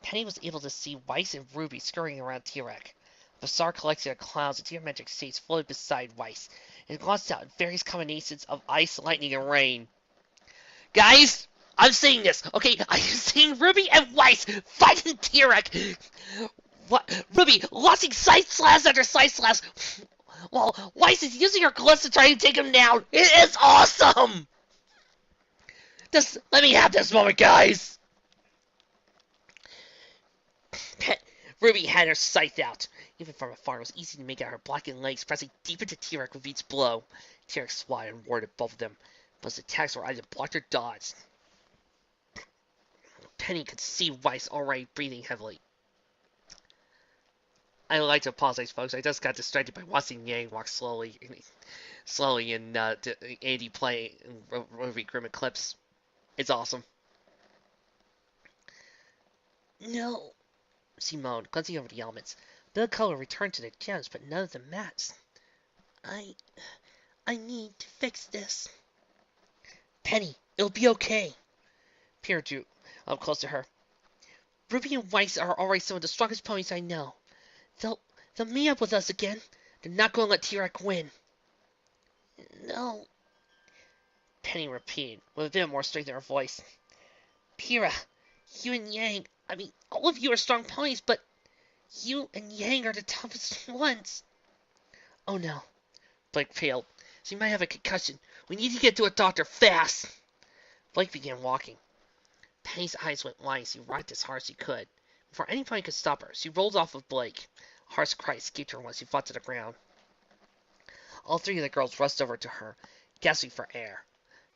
Speaker 3: Penny was able to see Weiss and Ruby scurrying around T-Rex. A bizarre collection of clouds and geometric shapes floated beside Weiss, and glossed out in various combinations of ice, lightning, and rain. Guys, I'm seeing this, okay? I'm seeing Ruby and Weiss fighting T-Rex. What? Ruby launching side slash after side slash, while Weiss is using her gloves to try to take him down. It is awesome! Let me have this moment, guys! Ruby had her scythe out. Even from afar, it was easy to make out her blackened legs pressing deep into T-Rex with each blow. T-Rex swatted and roared at both of them, but his attacks were either blocked or dodged. Penny could see Weiss already breathing heavily. I like to apologize, folks. I just got distracted by watching Yang walk slowly and Andy play Ruby Grimmett clips. It's awesome. No, she moaned, glancing over the elements. The color returned to the gems, but none of them matched. I need to fix this. Penny, it'll be okay. Pierre drew up close to her. Ruby and Weiss are already some of the strongest ponies I know. They'll meet up with us again. They're not going to let T-Rex win. No, Penny repeated, with a bit more strength in her voice. Pyrrha, you and Yang, all of you are strong ponies, but you and Yang are the toughest ones. Oh no. Blake paled. She might have a concussion. We need to get to a doctor fast. Blake began walking. Penny's eyes went wide as she rocked as hard as she could. Before any pony could stop her, she rolled off of Blake. A harsh cry escaped her once she fell to the ground. All three of the girls rushed over to her, gasping for air.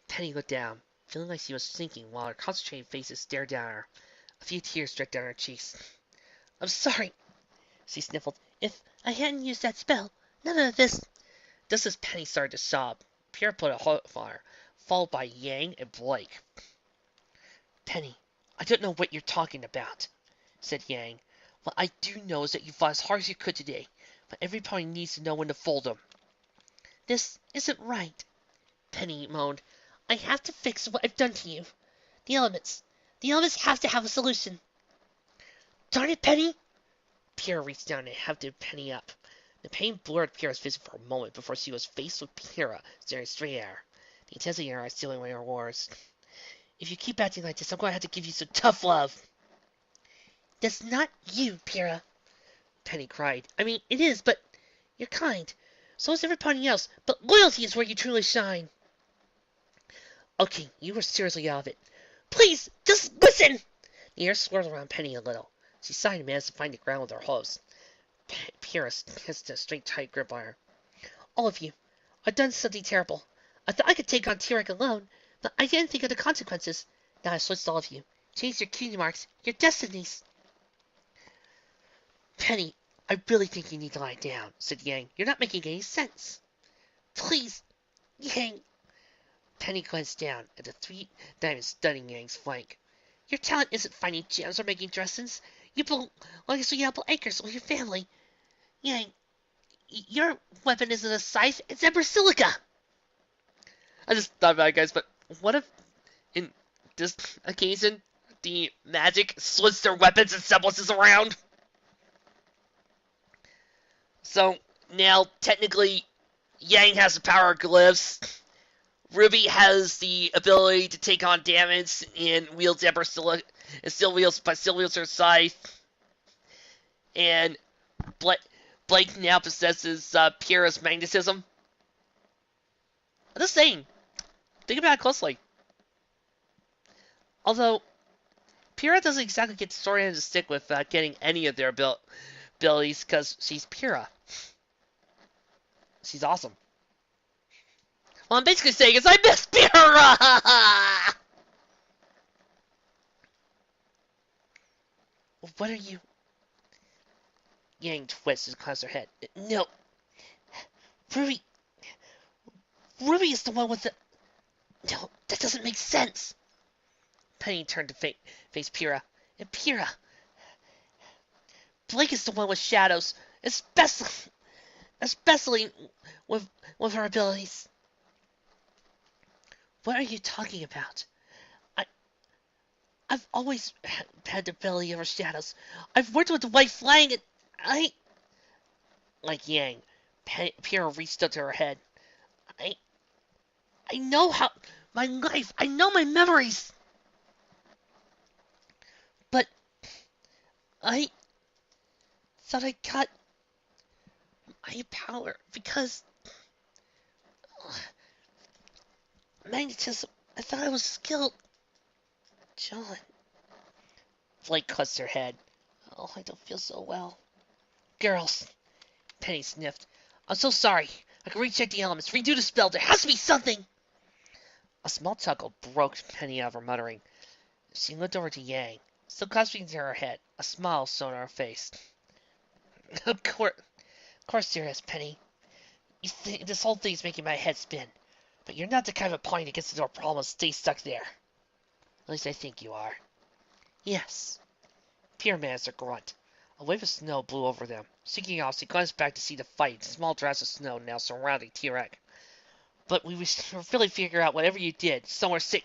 Speaker 3: Penny looked down, feeling like she was sinking while her concentrated faces stared down at her. A few tears dripped down her cheeks. I'm sorry, she sniffled. If I hadn't used that spell, none of this... Just as Penny started to sob, Pierre put a hold on her, followed by Yang and Blake. Penny, I don't know what you're talking about, said Yang. What I do know is that you fought as hard as you could today, but every pony needs to know when to fold them. This isn't right, Penny moaned. I have to fix what I've done to you. The elements have to have a solution. Darn it, Penny! Pierre reached down and hefted Penny up. The pain blurred Pierre's vision for a moment before she was faced with Pyrrha staring straight at her, the intensity in her eyes stealing away her words. If you keep acting like this, I'm going to have to give you some tough love. That's not you, Pyrrha, Penny cried. It is, but you're kind. So is everybody else, but loyalty is where you truly shine. Okay, you were seriously out of it. Please, just listen! The air swirled around Penny a little. She sighed and managed to find the ground with her hooves. Pyrrha hissed a straight, tight grip on her. All of you, I've done something terrible. I thought I could take on T-Rex alone, but I didn't think of the consequences. Now I've switched all of you. Changed your key marks, your destinies. Penny, I really think you need to lie down, said Yang. You're not making any sense. Please, Yang. Penny glanced down at the 3 diamonds studding Yang's flank. Your talent isn't finding gems or making dressings. You belong to the apple acres with your family. Yang, your weapon isn't a scythe, it's a basilica. I just thought about it, guys, but what if, in this occasion, the magic switched their weapons and semblances around? So, now, technically, Yang has the power of glyphs. Ruby has the ability to take on damage and wields still wields her scythe. And Blake now possesses Pyrrha's magnetism. I'm just saying. Think about it closely. Although, Pyrrha doesn't exactly get the story end of the stick with getting any of their abilities because she's Pyrrha. She's awesome. Well, I'm basically saying is I miss Pyrrha! What are you... Yang twists and clowns her head. No. Ruby is the one with the... doesn't make sense. Penny turned to face Pyrrha. And Pyrrha, Blake is the one with shadows, especially with her abilities. What are you talking about? I've always had the ability over shadows. I've worked with the white flying and like Yang, Pyrrha reached up to her head. I know how my life. I know my memories. But I thought I got my power because magnetism. I thought I was skilled. John. Blake clutched her head. Oh, I don't feel so well. Girls. Penny sniffed. I'm so sorry. I can recheck the elements. Redo the spell. There has to be something. A small chuckle broke Penny out of her muttering. She looked over to Yang, still clasping to her head. A smile shone on her face. Of course there is, Penny. This whole thing's making my head spin. But you're not the kind of a pony that gets into a problem and stays stuck there. At least I think you are. Yes. Pyrrha managed a grunt. A wave of snow blew over them. Sinking off, she glanced back to see the fight, small drafts of snow now surrounding T-Rex. But we should really figure out whatever you did. Somewhere sick.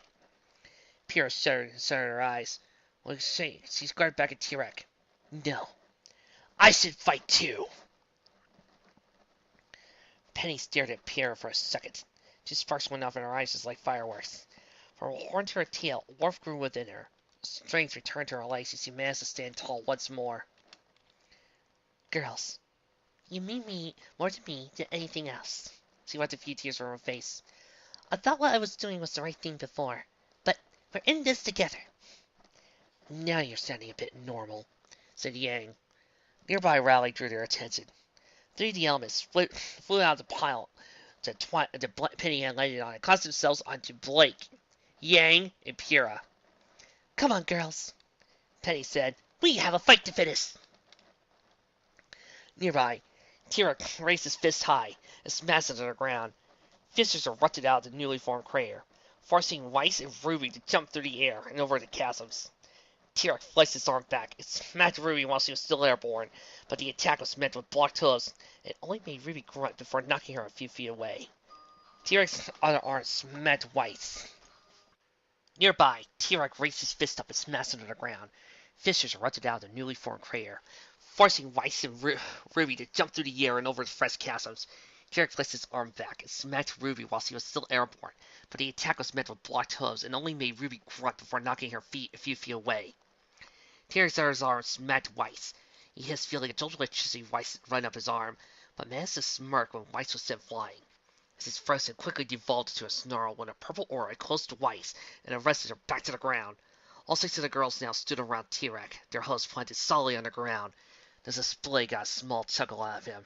Speaker 3: Pyrrha shuddered and shut her eyes. Well, she glared back at T-Rex. No. I should fight too. Penny stared at Pyrrha for a second. Two sparks went off in her eyes just like fireworks. From her horn to her tail, warmth grew within her. Strength returned to her legs as she managed to stand tall once more. Girls, you mean more to me than anything else. She wiped a few tears from her face. I thought what I was doing was the right thing before, but we're in this together. Now you're sounding a bit normal, said Yang. Nearby rally drew their attention. Three of the elements flew out of the pile to Penny and landed on it, caused themselves onto Blake, Yang, and Pyrrha. Come on, girls, Penny said. We have a fight to finish. Nearby, T-Rex raised his fist high and smashed it to the ground. Fissures erupted out of the newly formed crater, forcing Weiss and Ruby to jump through the air and over the chasms. T-Rex flexed his arm back and smacked Ruby while she was still airborne, but the attack was met with blocked hooves and only made Ruby grunt before knocking her a few feet away. T-Rex's other arm smacked Weiss. Nearby, T-Rex raised his fist up and smashed it to the ground. Fissures erupted out of the newly formed crater, forcing Weiss and Ruby to jump through the air and over the fresh chasms. T-Rex flexed his arm back and smacked Ruby while she was still airborne, but the attack was met with blocked hooves and only made Ruby grunt before knocking her a few feet away. T-Rex's arm smacked Weiss. He hissed, feeling a jolt of electricity Weiss run up his arm, but managed to smirk when Weiss was sent flying. His frozen quickly devolved into a snarl when a purple aura close to Weiss and arrested her back to the ground. All six of the girls now stood around T-Rex, their hooves planted solidly on the ground. The display got a small chuckle out of him.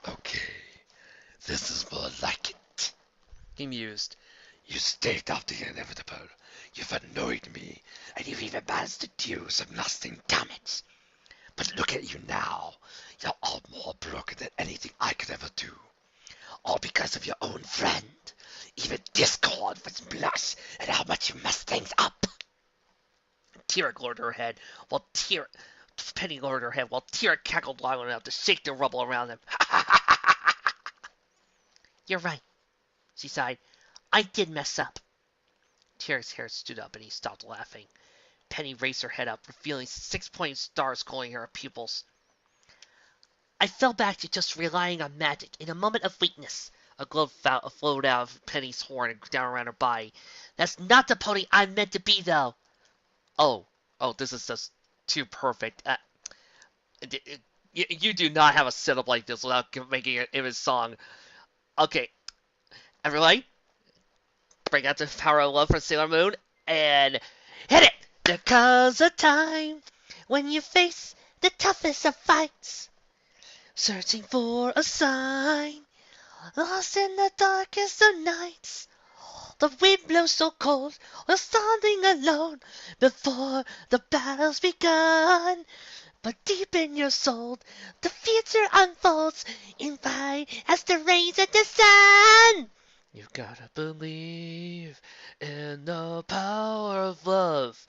Speaker 2: Okay, this is more like it,
Speaker 3: he mused.
Speaker 2: You staved off the inevitable. You've annoyed me, and you've even managed to do some lasting damage. But look at you now. You're all more broken than anything I could ever do. All because of your own friend. Even Discord was blush at how much you messed things up.
Speaker 3: T-Rex lowered her head, while Penny lowered her head, while T-Rex cackled loud enough to shake the rubble around them. You're right, she sighed. I did mess up. T-Rex's hair stood up and he stopped laughing. Penny raised her head up, revealing 6-pointed stars coloring her pupils. I fell back to just relying on magic in a moment of weakness. A glow flowed out of Penny's horn and down around her body. That's not the pony I'm meant to be, though. Oh, this is just too perfect. You do not have a setup like this without making it in a song. Okay, everybody, bring out the power of love for Sailor Moon and hit it! There comes a time when you face the toughest of fights, searching for a sign, lost in the darkest of nights. The wind blows so cold, we're standing alone before the battle's begun. But deep in your soul, the future unfolds in bright as the rays of the sun. You gotta believe in the power of love.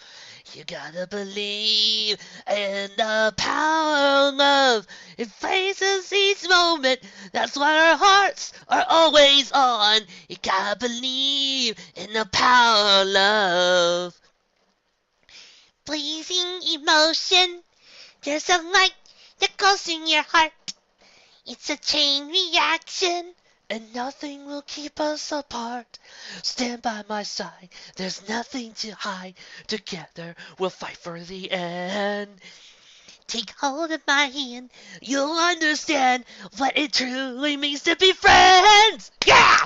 Speaker 3: You gotta believe in the power of love. It faces each moment. That's why our hearts are always on. You gotta believe in the power of love. Pleasing emotion. There's a light that goes in your heart. It's a chain reaction, and nothing will keep us apart. Stand by my side, there's nothing to hide. Together we'll fight for the end. Take hold of my hand, you'll understand what it truly means to be friends. Yeah!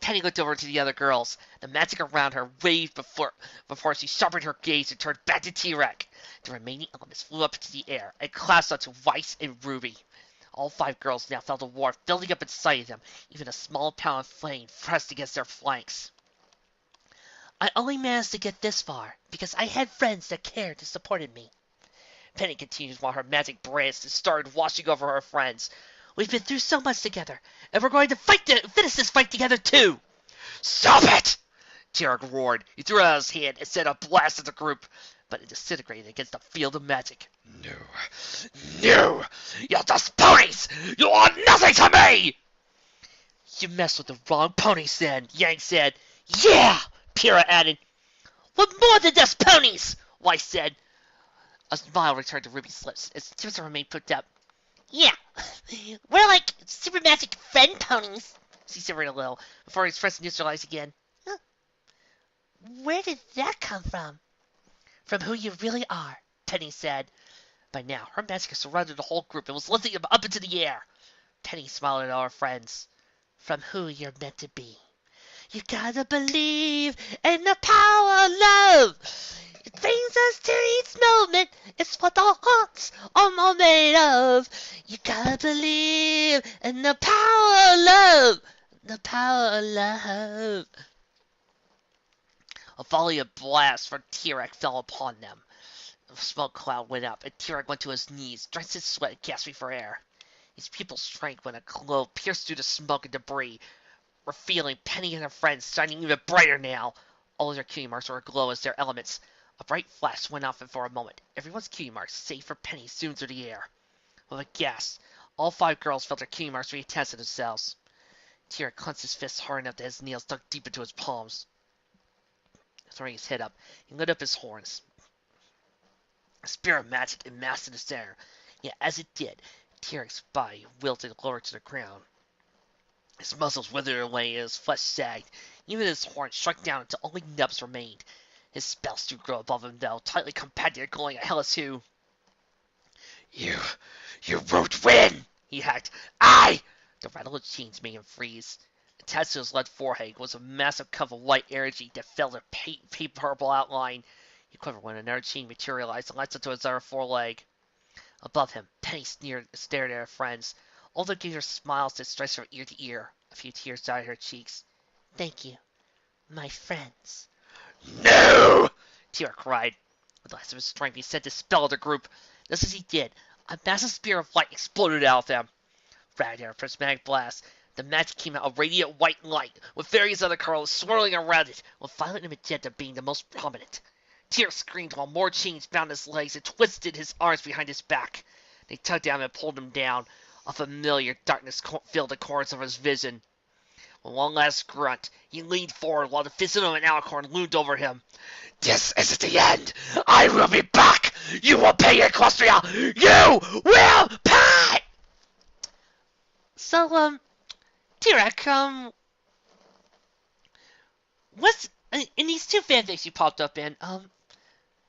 Speaker 3: Penny looked over to the other girls. The magic around her waved before she sharpened her gaze and turned back to T-Rex. The remaining elements flew up into the air and collapsed onto Weiss and Ruby. All 5 girls now felt a war building up inside of them, even a small pound of flame pressed against their flanks. I only managed to get this far because I had friends that cared and supported me. Penny continued while her magic branched and started washing over her friends. We've been through so much together, and we're going to finish this fight together too!
Speaker 2: Stop it!
Speaker 3: T-Rex roared. He threw out his hand and sent a blast at the group, but it disintegrated against the field of magic.
Speaker 2: No. No! You're just ponies! You are nothing to me!
Speaker 3: You messed with the wrong ponies then, Yang said. Yeah! Pyrrha added. We're more than just ponies, Weiss said. A smile returned to Ruby's lips as Timothy remained put up. Yeah, we're like super magic friend ponies, she simmered a little before his friends neutralized again. Huh. Where did that come from? From who you really are, Penny said. By now, her magic had surrounded the whole group and was lifting them up into the air. Penny smiled at all her friends. From who you're meant to be. You gotta believe in the power of love. It brings us to each moment. It's what our hearts are all made of. You gotta believe in the power of love. The power of love. A volley of blasts from T-Rex fell upon them. A smoke cloud went up, and T-Rex went to his knees, drenched in sweat and gasping for air. His pupils shrank when a glow pierced through the smoke and debris, revealing Penny and her friends shining even brighter now. All of their cutie marks were aglow as their elements. A bright flash went off, and for a moment, everyone's cutie marks, save for Penny, zoomed through the air. With a gasp, all 5 girls felt their cutie marks reattach to themselves. T-Rex clenched his fists hard enough that his nails dug deep into his palms. Throwing his head up, he lit up his horns. A spear of magic amassed in the center. Yet as it did, T-Rex's body wilted lower to the ground. His muscles withered away and his flesh sagged. Even his horns shrunk down until only nubs remained. His spell still grew above him, though, tightly compacted and glowing a hellish hue.
Speaker 2: You won't win! He hacked.
Speaker 3: The rattle of chains made him freeze. Attached to his left forehead was a massive cup of white energy that filled a pink purple outline. He quivered when another chain materialized and latched onto his other foreleg. Above him, Penny stared at her friends. All they gave her smiles that stretched from ear to ear. A few tears dyed her cheeks. Thank you, my friends.
Speaker 2: No!
Speaker 3: T-Rex cried. With the last of his strength, he sent his spell at the group. Just as he did, a massive spear of light exploded out of them. Ragged at a prismatic blast, the magic came out a radiant white light, with various other colors swirling around it, with violet and magenta being the most prominent. T-Rex screamed while more chains bound his legs and twisted his arms behind his back. They tugged at him and pulled him down. A familiar darkness filled the corners of his vision. With one last grunt, he leaned forward while the physical alicorn loomed over him.
Speaker 2: This isn't the end! I will be back! You will pay, Equestria! You will pay!
Speaker 3: So, T-Rex, what's in these 2 fanfics you popped up in,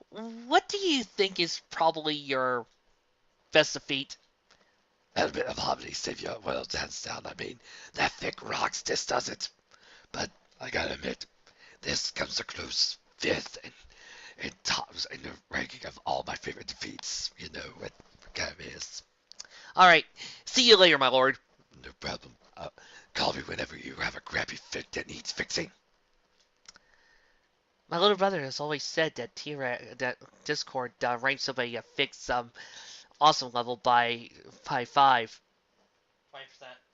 Speaker 3: what do you think is probably your best defeat?
Speaker 2: A bit of Harmony Savior, well, hands down, I mean, that fic rocks, this doesn't. But, I gotta admit, this comes a close 5th in tops in the ranking of all my favorite defeats, you know, what kind of is.
Speaker 3: Alright, see you later, my lord.
Speaker 2: No problem. Call me whenever you have a crappy fic that needs fixing.
Speaker 3: My little brother has always said that that Discord ranks somebody a fixed awesome level by 5. 20%.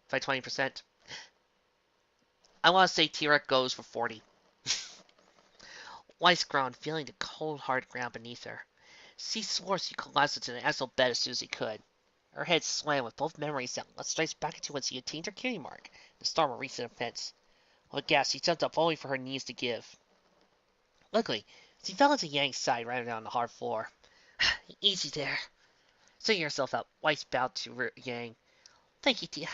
Speaker 3: By 20%. I want to say T-Rex goes for 40. Weiss groaned, feeling the cold, hard ground beneath her. She swore she collapsed into the actual bed as soon as she could. Her head swam with both memories that led straight back into when she attained her cutie mark, the storm of recent events. With a gasp, she jumped up only for her knees to give. Luckily, she fell into Yang's side right on the hard floor. Easy there. Sitting herself up, Weiss bowed to Yang. Thank you, dear.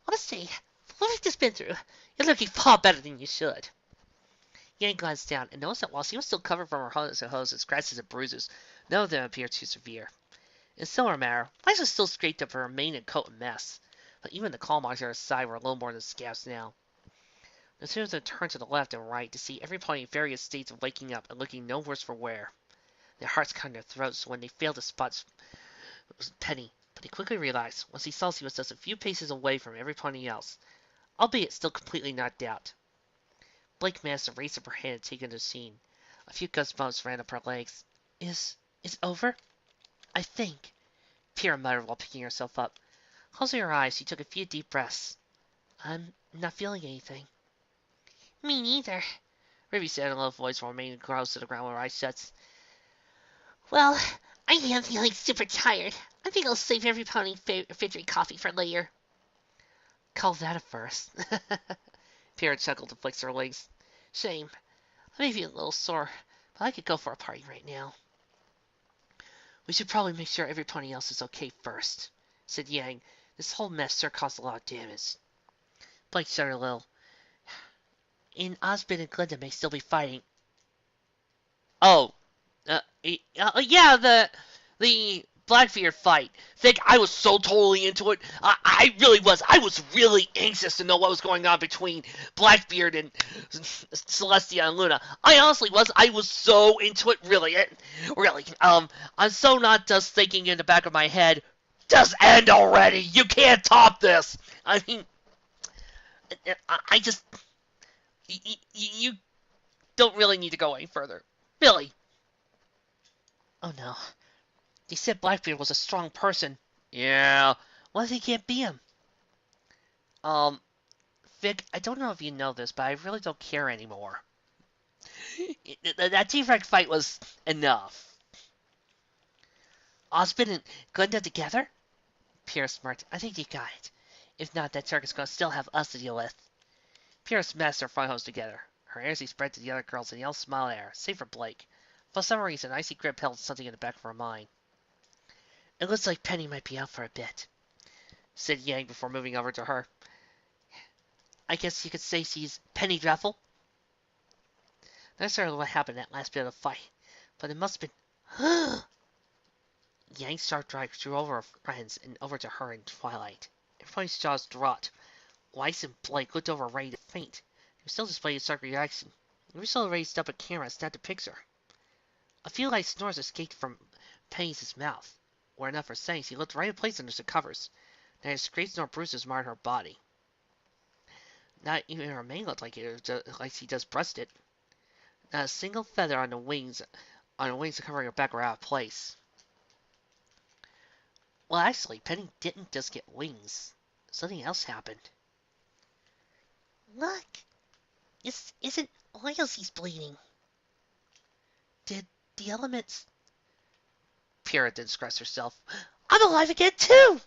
Speaker 3: Honestly, for what we've just been through, you're looking far better than you should. Yang glanced down and noticed that while she was still covered from her hoses, scratches, and bruises, none of them appeared too severe. In similar manner, Weiss was still scraped up her mane and coat a mess, but even the claw marks on her side were a little more than scabs now. The two of them turned to the left and right to see every pony in various states of waking up and looking no worse for wear. Their hearts caught in their throats when they failed to spot Penny, but they quickly realized, once he saw she was just a few paces away from every pony else, albeit still completely knocked out. Blake managed to raise up her hand and take in the scene. A few goosebumps ran up her legs. Is it over? I think, Pyrrha muttered while picking herself up. Closing her eyes, she took a few deep breaths. I'm not feeling anything. Me neither, Ruby said in a low voice while remaining close to the ground with her eyes shut. Well, I am feeling super tired. I think I'll save every pony fidgery coffee for later. Call that a first. Pyrrha chuckled and flexed her legs. Shame. I may be a little sore, but I could go for a party right now. We should probably make sure every pony else is okay first, said Yang. This whole mess sure caused a lot of damage. Blake shuddered a little. And Osmond and Glinda may still be fighting. Oh. Yeah, the Blackbeard fight. Vic, I was so totally into it. I really was. I was really anxious to know what was going on between Blackbeard and Celestia and Luna. I honestly was. I was so into it, really. Really. I'm so not just thinking in the back of my head, just end already. You can't top this. I mean, I just... You don't really need to go any further. Really. Oh no. They said Blackbeard was a strong person. Yeah. What if he can't be him? Vic, I don't know if you know this, but I really don't care anymore. That T-Rex fight was enough. Osmond and Glinda together? Pyrrha smirked. I think you got it. If not, that Turk is going to still have us to deal with. Pyrrha smashed her front hose together. Her energy spread to the other girls, and yelled smile at her, save for Blake. For some reason, Icy Grip held something in the back of her mind. It looks like Penny might be out for a bit, said Yang before moving over to her. I guess you could say she's Penny Dreadful. Not necessarily what happened that last bit of the fight, but it must have been... Yang's sharp drive drew over her friends and over to her and Twilight. Everybody's jaws dropped. Weiss and Blake looked over ready to faint. They were still displaying a stark reaction. They were still raised up a camera and snapped a picture. A few light snores escaped from Penny's mouth. Or enough for saying, she looked right in place under the covers. Neither scrapes nor bruises marred her body. Not even her mane looked like she just brushed it. Not a single feather on the wings covering her back were out of place. Well, actually, Penny didn't just get wings. Something else happened. Look! Isn't Oilsy's bleeding? Did the elements... Pyrrha didn't scratch herself. I'm alive again, too!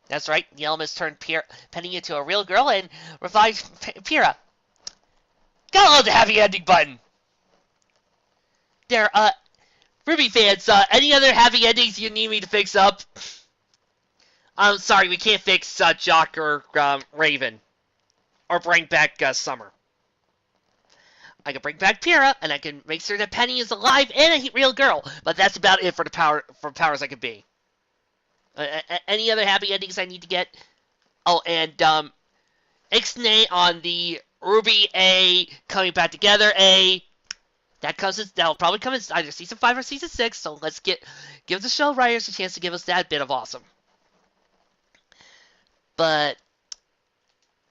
Speaker 3: That's right, the elements turned Penny into a real girl and revived Pyrrha. Gotta love the happy ending button! There, Ruby fans, any other happy endings you need me to fix up? I'm sorry, we can't fix, Jock or, Raven. Or bring back, Summer. I can bring back Pyrrha, and I can make sure that Penny is alive and a real girl. But that's about it for powers I can be. Any other happy endings I need to get? Oh, and Ixnay on the Ruby A coming back together A. That'll probably come in either season 5 or season 6. So let's give the show writers a chance to give us that bit of awesome. But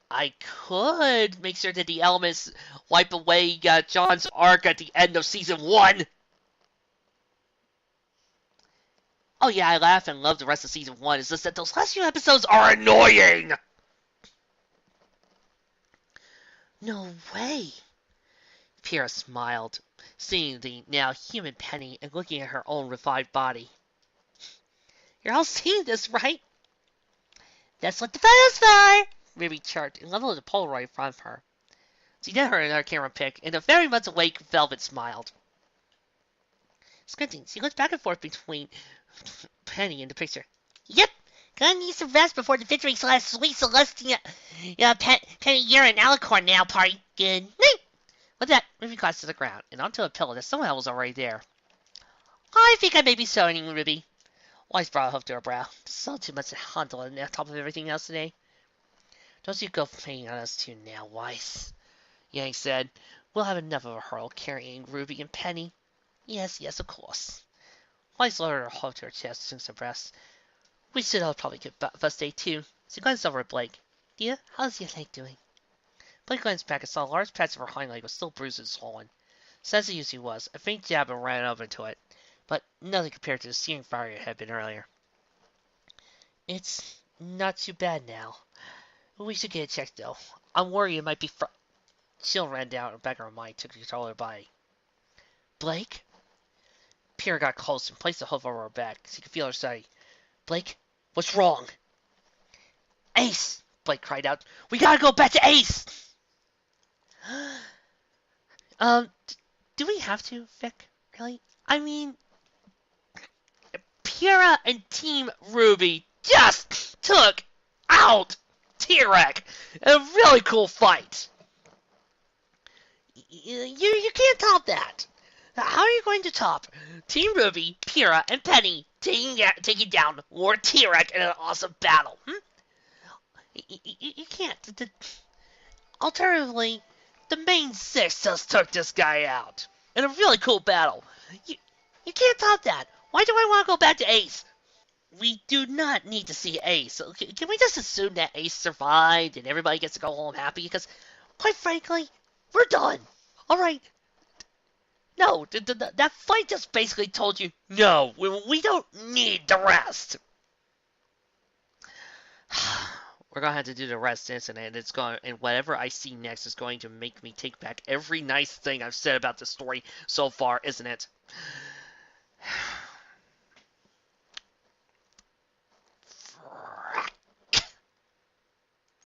Speaker 3: I could make sure that the elements wipe away John's arc at the end of season 1. Oh yeah, I laugh and love the rest of season 1. It's just that those last few episodes are annoying! No way. Pierre smiled, seeing the now human Penny and looking at her own revived body. You're all seeing this, right? That's what the photo's for! Ruby chirped and leveled the Polaroid from her. She then heard another camera pick, and a very much awake Velvet smiled. Squinting, she looked back and forth between Penny and the picture. Yep, gonna need some rest before the victory's last sweet Celestia, Penny, you're an alicorn now, party. Good night. With that, Ruby crossed to the ground and onto a pillow that somehow was already there. I think I may be sorry, Ruby. Wise brought a hoof to her brow. So too much to handle on top of everything else today. Don't you go playing on us two now, Wise. Yang said. We'll have enough of a hurl carrying Ruby and Penny. Yes, yes, of course. Wise lowered her hoof to her chest, soon some breasts. We should all probably get bus day too. She glanced over at Blake. Dear, how's your leg doing? Blake glanced back and saw a large patch of her hind leg was still bruised and swollen. Sensitive as he was, a faint jab and ran over to it, but nothing compared to the searing fire it had been earlier. It's not too bad now. We should get it checked though. I'm worried it might be Chill ran down the back of her mind, took control of her body. Blake? Pierre got close and placed a hoof over her back. She could feel her side. Blake, what's wrong? Ace! Blake cried out. We gotta go back to Ace! Do we have to, Vic? Really? I mean, Pierre and Team Ruby just took out T-Rex in a really cool fight. You can't top that. How are you going to top Team Ruby, Pyrrha, and Penny taking down Lord T-Rex in an awesome battle? You can't. Alternatively, the main six just took this guy out in a really cool battle. You can't top that. Why do I want to go back to Ace? We do not need to see Ace. Can we just assume that Ace survived and everybody gets to go home happy? Because, quite frankly, we're done. All right. No, that fight just basically told you, no, we don't need the rest. We're gonna have to do the rest incident, and whatever I see next is going to make me take back every nice thing I've said about the story so far, isn't it?